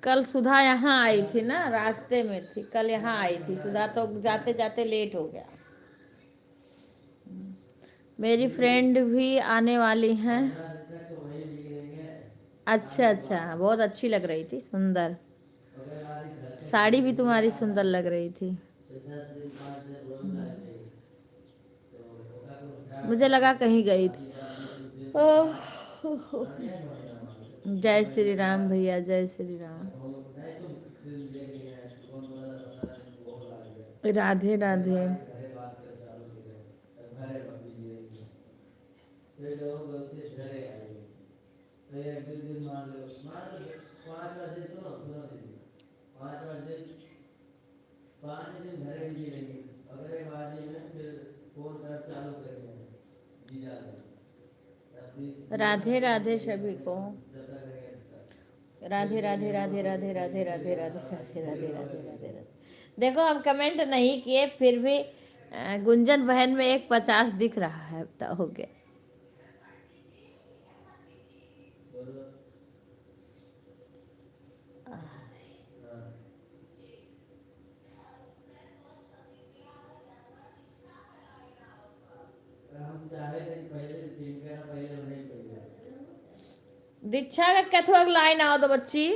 कल सुधा यहाँ आई थी ना, रास्ते में थी, कल यहाँ आई थी सुधा, तो जाते जाते लेट हो गया। मेरी फ्रेंड भी आने वाली हैं। अच्छा अच्छा, बहुत अच्छी लग रही थी, सुंदर साड़ी भी तुम्हारी सुंदर लग रही थी। मुझे लगा कहीं गई थी। जय श्री राम भैया, जय श्री राम। राधे राधे। राधे राधे सभी को। राधे राधे राधे राधे राधे राधे राधे राधे राधे राधे राधे। देखो हम कमेंट नहीं किए, फिर भी गुंजन बहन में 150 दिख रहा है, तो हो गया। दीक्षा का कथुआ लाइन आओ तो बच्ची।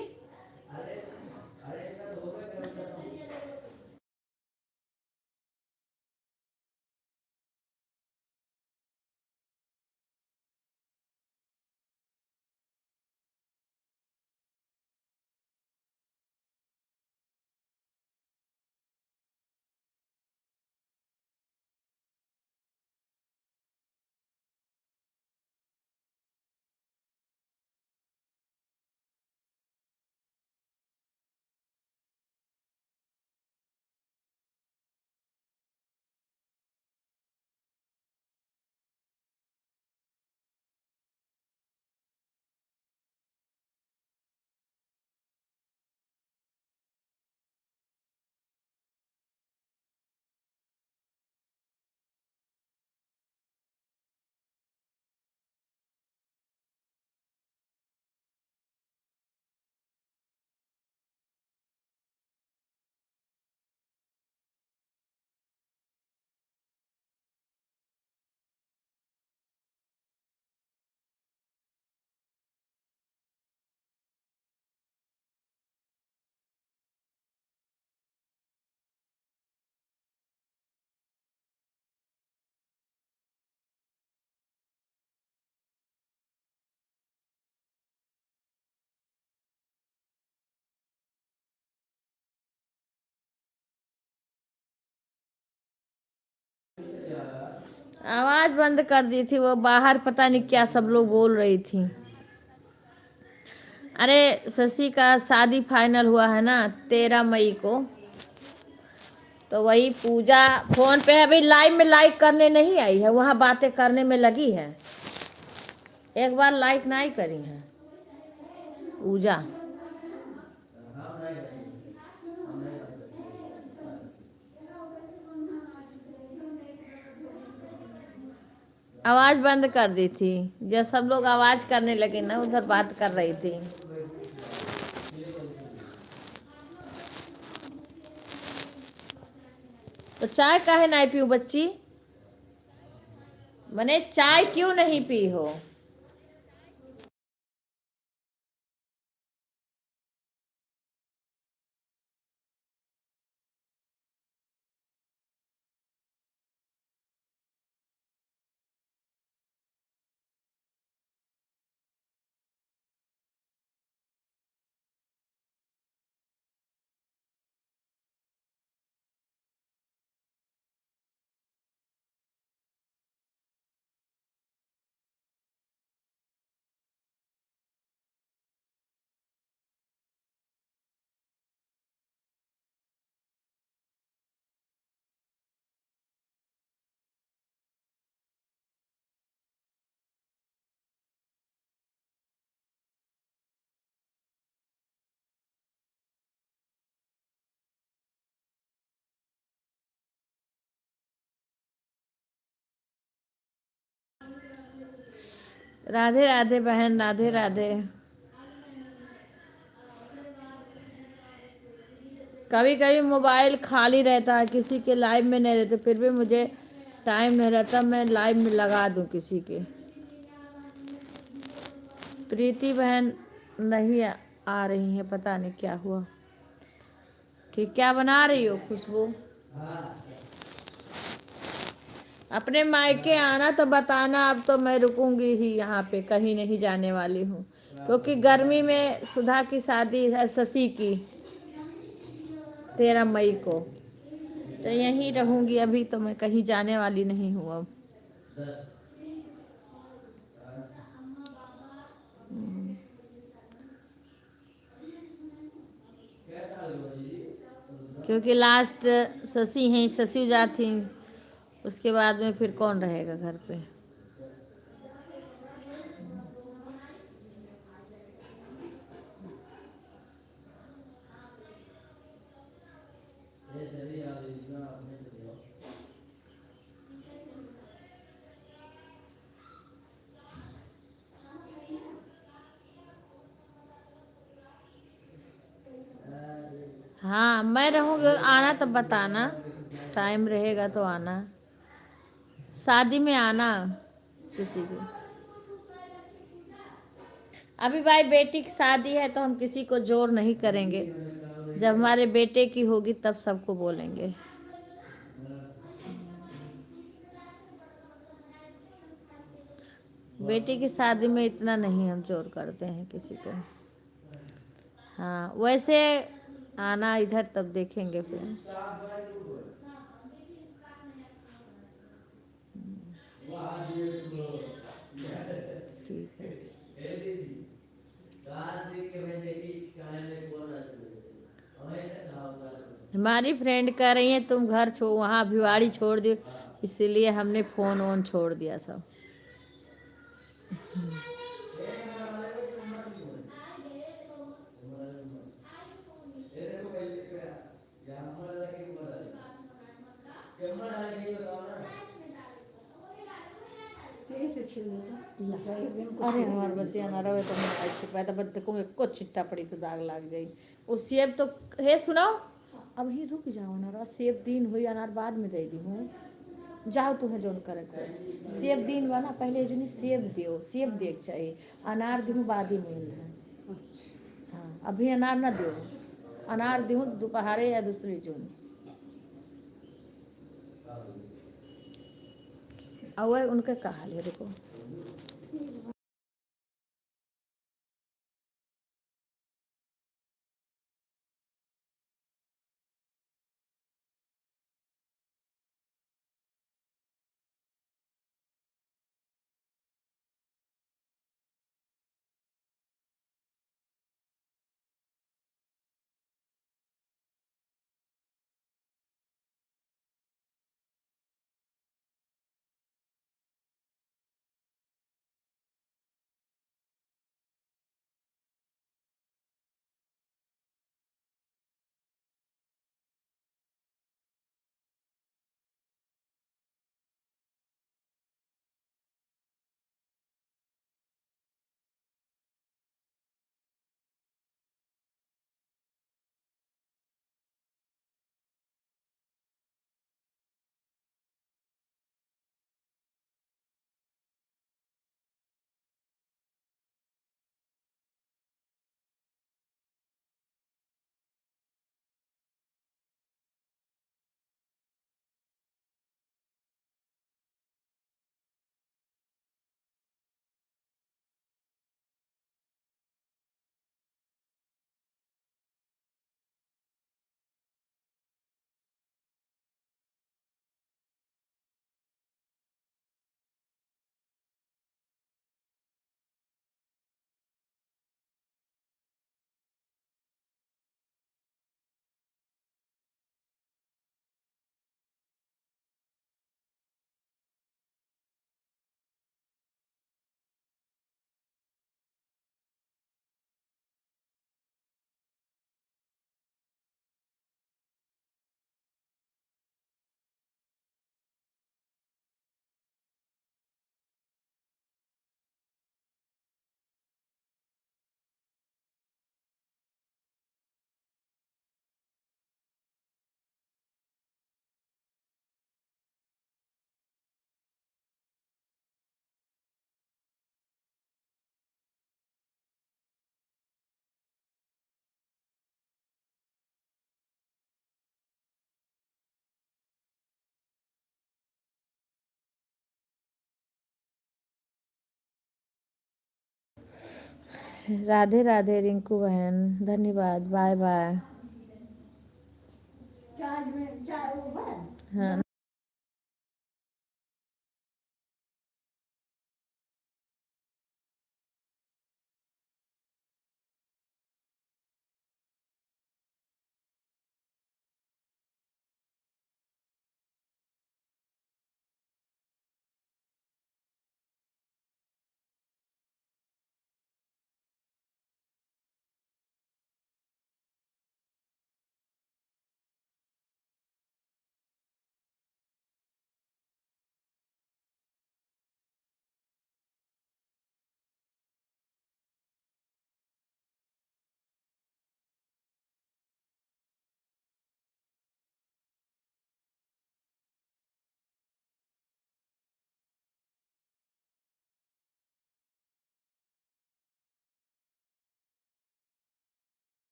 आवाज बंद कर दी थी, वो बाहर पता नहीं क्या सब लोग बोल रही थी। अरे शशि का शादी फाइनल हुआ है ना 13 मई को, तो वही पूजा फोन पे अभी लाइव में लाइक करने नहीं आई है, वहाँ बातें करने में लगी है। एक बार लाइक नहीं करी है पूजा। आवाज बंद कर दी थी। जब सब लोग आवाज करने लगे ना, उधर बात कर रही थी। तो चाय काहे नहीं पीऊ बच्ची? मने चाय क्यों नहीं पी हो? राधे राधे बहन, राधे राधे। कभी कभी मोबाइल खाली रहता है, किसी के लाइव में नहीं रहते, फिर भी मुझे टाइम नहीं रहता, मैं लाइव में लगा दूं किसी के। प्रीति बहन नहीं आ रही है, पता नहीं क्या हुआ। ठीक, क्या बना रही हो खुशबू? अपने मायके आना तो बताना, अब तो मैं रुकूंगी ही यहाँ पे, कहीं नहीं जाने वाली हूँ, क्योंकि गर्मी में सुधा की शादी है, शशि की 13 मई को, तो यहीं रहूंगी अभी, तो मैं कहीं जाने वाली नहीं हूँ अब। क्योंकि लास्ट शशि हैं, शशि जाती, उसके बाद में फिर कौन रहेगा घर पे। हाँ मैं रहूँगी, आना तब बताना, टाइम रहेगा तो आना, शादी में आना किसी की। अभी भाई बेटी की शादी है तो हम किसी को जोर नहीं करेंगे, जब हमारे बेटे की होगी तब सबको बोलेंगे। बेटी की शादी में इतना नहीं हम जोर करते हैं किसी को। हाँ वैसे आना इधर, तब देखेंगे फिर। ठीक है। हमारी फ्रेंड कह रही है तुम घर वहाँ भिवाड़ी छोड़ दियो, इसीलिए हमने फ़ोन वोन छोड़ दिया सब। से छीन लेता अरे हमारे बच्चे ना रहे तो मैं ऐसे पैदा बद देखूंगे, कुछ चिट्टा पड़ी तो दाग लग जाई। वो सेब तो हे सुनाओ, अभी रुक जाओ ना, रहा सेब दिन हुई, अनार बाद में दे दी हूँ। जाओ तुम्हें जोन करे को सेब दिन बना, पहले जो सेब दियो, सेब देख चाहिए, अनार दूँ बाद ही मिल है। हाँ अभी अनार ना दो, अनार दूँ दोपहरे या दूसरी जून। और उनके कहा ले रुको। राधे राधे रिंकू बहन, धन्यवाद, बाय बाय। चार्ज में चार वो बन हाँ।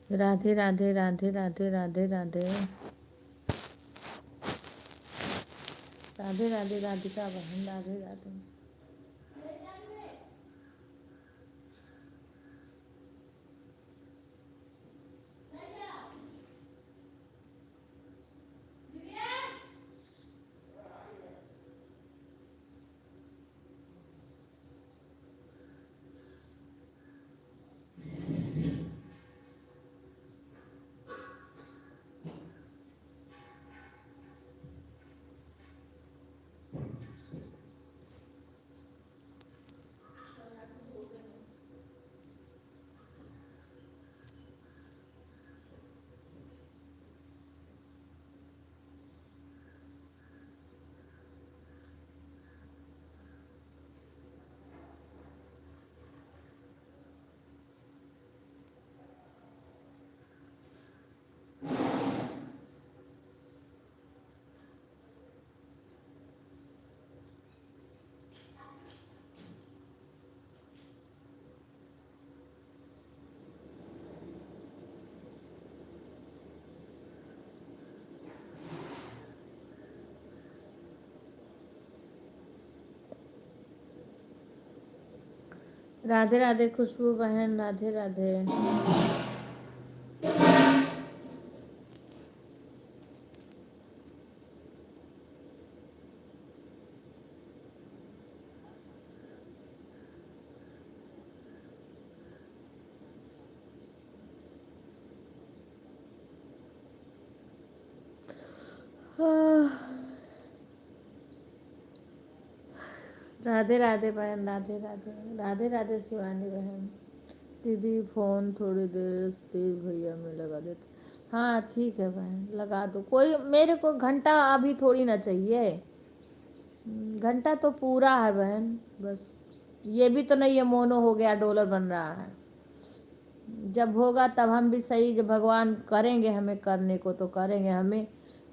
राधे राधे राधे राधे राधे राधे राधे राधे राधिका बहन राधे राधे। राधे राधे खुशबू बहन राधे राधे। राधे राधे बहन राधे राधे राधे राधे शिवानी बहन। दीदी फ़ोन थोड़ी देर तेज भैया में लगा देते। हाँ ठीक है बहन लगा दो। कोई मेरे को घंटा अभी थोड़ी ना चाहिए, घंटा तो पूरा है बहन। बस ये भी तो नहीं है मोनो हो गया डॉलर बन रहा है। जब होगा तब हम भी सही, जब भगवान करेंगे हमें करने को तो करेंगे।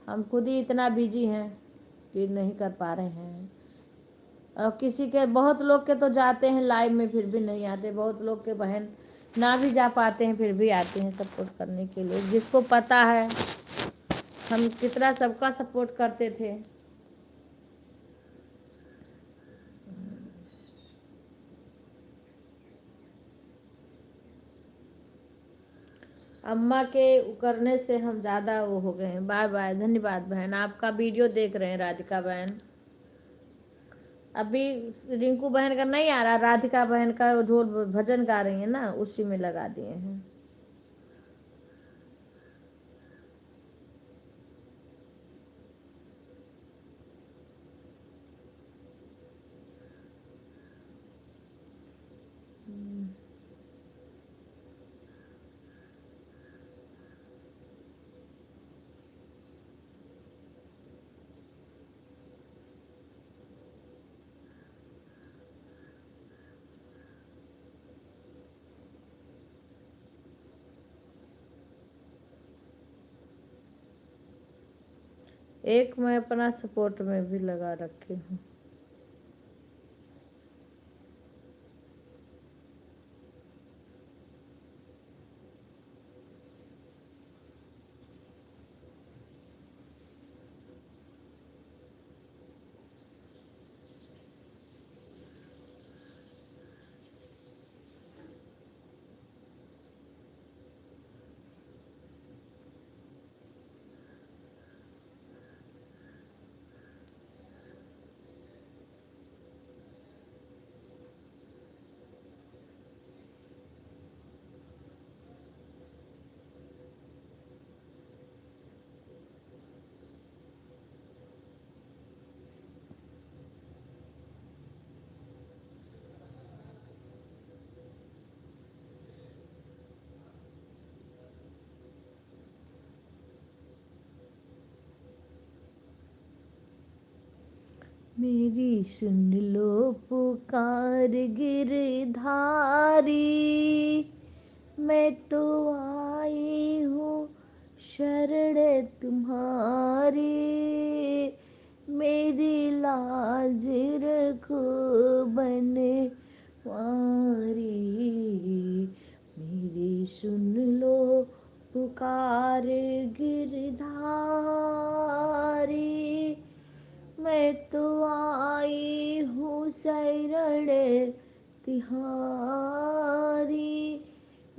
हम खुद ही इतना बिजी हैं कि नहीं कर पा रहे हैं। और किसी के बहुत लोग के तो जाते हैं लाइव में फिर भी नहीं आते, बहुत लोग के बहन ना भी जा पाते हैं फिर भी आते हैं सपोर्ट करने के लिए। जिसको पता है हम कितना सबका सपोर्ट करते थे। अम्मा के करने से हम ज़्यादा वो हो गए हैं। बाय बाय धन्यवाद बहन। आपका वीडियो देख रहे हैं राधिका बहन। अभी रिंकू बहन का नहीं आ रहा, राधिका बहन का जो भजन गा रही है ना उसी में लगा दिए हैं। एक मैं अपना सपोर्ट में भी लगा रखी हूँ। मेरी सुन लो पुकार गिरधारी, मैं तो आई हूँ शरण तुम्हारी। मेरी लाज रखो बनवारी, मेरी सुन लो पुकार गिरधारी, मैं तो आई हूँ शरण तिहारी,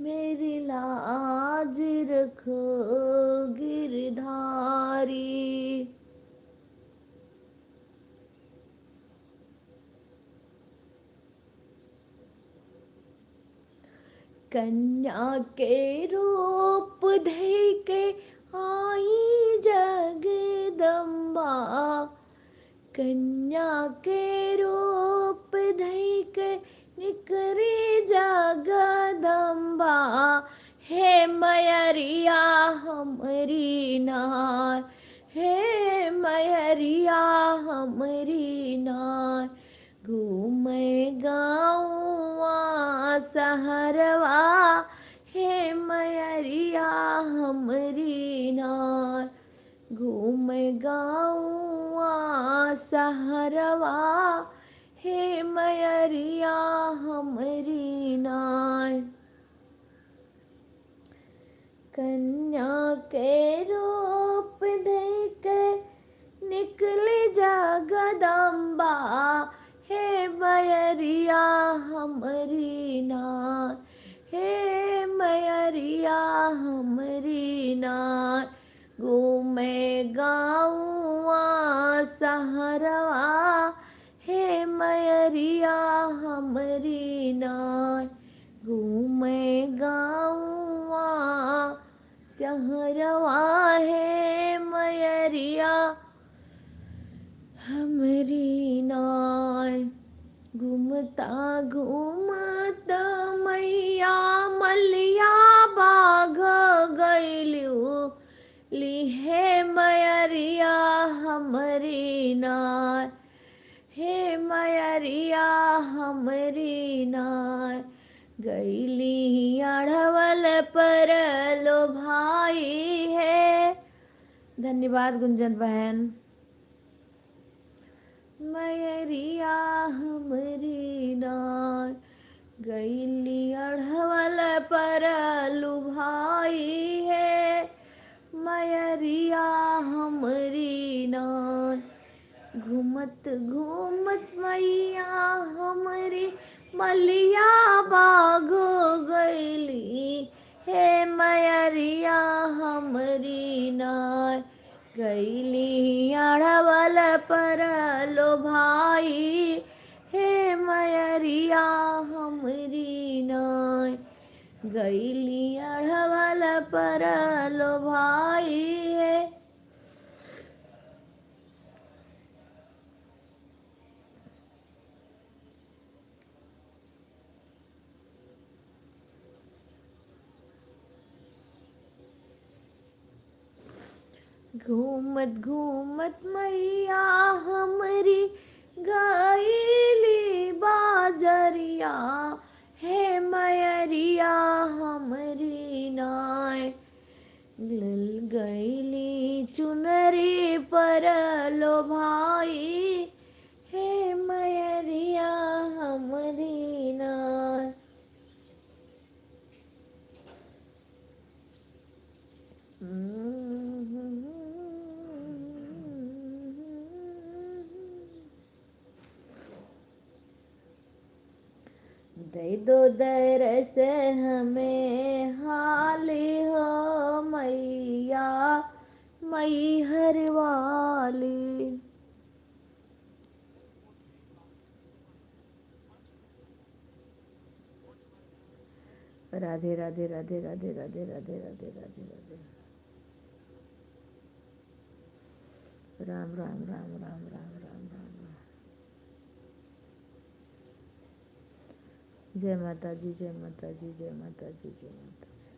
मेरी लाज रखो गिरधारी। कन्या के रूप धइ के आई जगदम्बा, कन्या के रूप धइ के निकरी जगदम्बा, हे मयरिया हमरी नार, हे मयरिया हमरी नार, घूमे गाँवा सहरवा, हे मयरिया हमरी नार, घूमे गाँवा सहरवा, हे मयरिया हमरी नार। कन्या के रूप धइ के निकली जगदम्बा, हे मयरिया हमरी नार, हे मयरिया हमरी नार, घूमे गाँवा सहरवा, हे मयरिया हमरी नार, घूमे गाँवा सहरवा, हे मयरिया हमरी नार। घूमता घूमता मैया मलिया बाग गइलू, लिहे मयरिया हमरी नार, हे मयरिया हमरी नार, गईली अढ़वल पर लो भाई है। धन्यवाद गुंजन बहन। मयरिया हमरी नार, गईली अढ़वल पर लो भाई है, मयरिया हमरी नार। घूमत घूमत मैया हमरी मलिया बाग गईली, हे मयरिया हमरी नार, गईली अढ़वल पर लो भाई, हे मयरिया हमरी नार, गईली अढ़वल पर लो भाई है। घूमत घूमत मैया हमरी गईली बाजरिया, हे मयरिया हमरी नार, गईली चुनरी पर लो भाई, हे मयरिया हमरी नार। दे दो दरस हमें हाली हो मैया मैहर वाली। राधे राधे राधे राधे राधे राधे राधे राधे राधे। राम राम राम राम राम राम राम। जय माता जी, जय माता जी, जय माता जी, जय माता जी।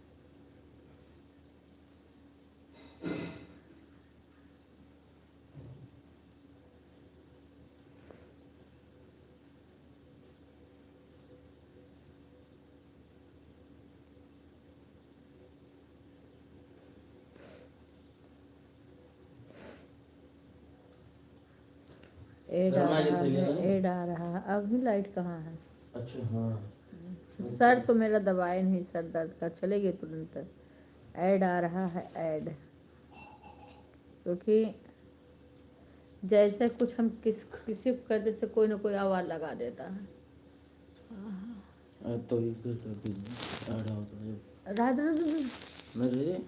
एड आ रहा है। अभी लाइट कहाँ है? अच्छा हाँ। सर तो मेरा दबाए नहीं, सर दर्द का चले गए तुरंत। ऐड आ रहा है, ऐड। क्योंकि जैसे कुछ हम किसी को कहते से कोई ना कोई आवाज़ लगा देता है। तो ही ऐड होता है रात मैं दे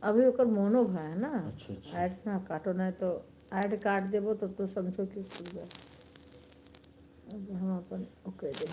अभी ओकर मोनो भा है ना। अच्छा अच्छा ऐड ना काटो, नहीं तो ऐड काट देबो तो समझो कि खुल गया। अब हम अपन ओके दे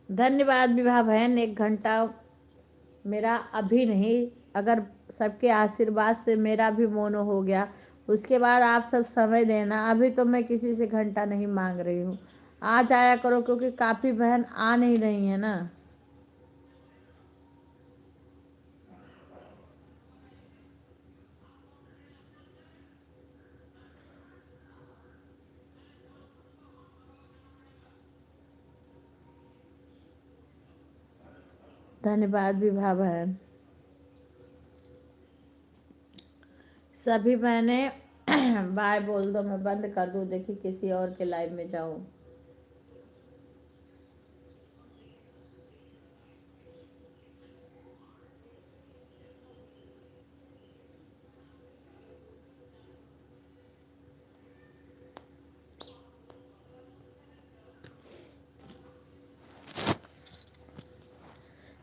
धन्यवाद विभा बहन। 1 घंटा मेरा अभी नहीं, अगर सबके आशीर्वाद से मेरा भी मोनो हो गया, उसके बाद आप सब समय देना। अभी तो मैं किसी से घंटा नहीं मांग रही हूँ, आ जाया करो, क्योंकि काफ़ी बहन आ नहीं रही है ना। धन्यवाद विभा बहन। सभी बहने बाय बोल दो, मैं बंद कर दूँ, देखिए किसी और के लाइव में जाऊँ।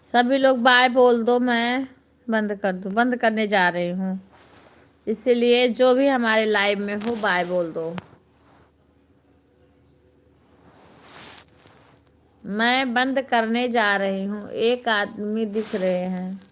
सभी लोग बाय बोल दो, मैं बंद कर दूँ, बंद करने जा रही हूँ। इसीलिए जो भी हमारे लाइव में हो बाय बोल दो। मैं बंद करने जा रही हूँ। एक आदमी दिख रहे हैं।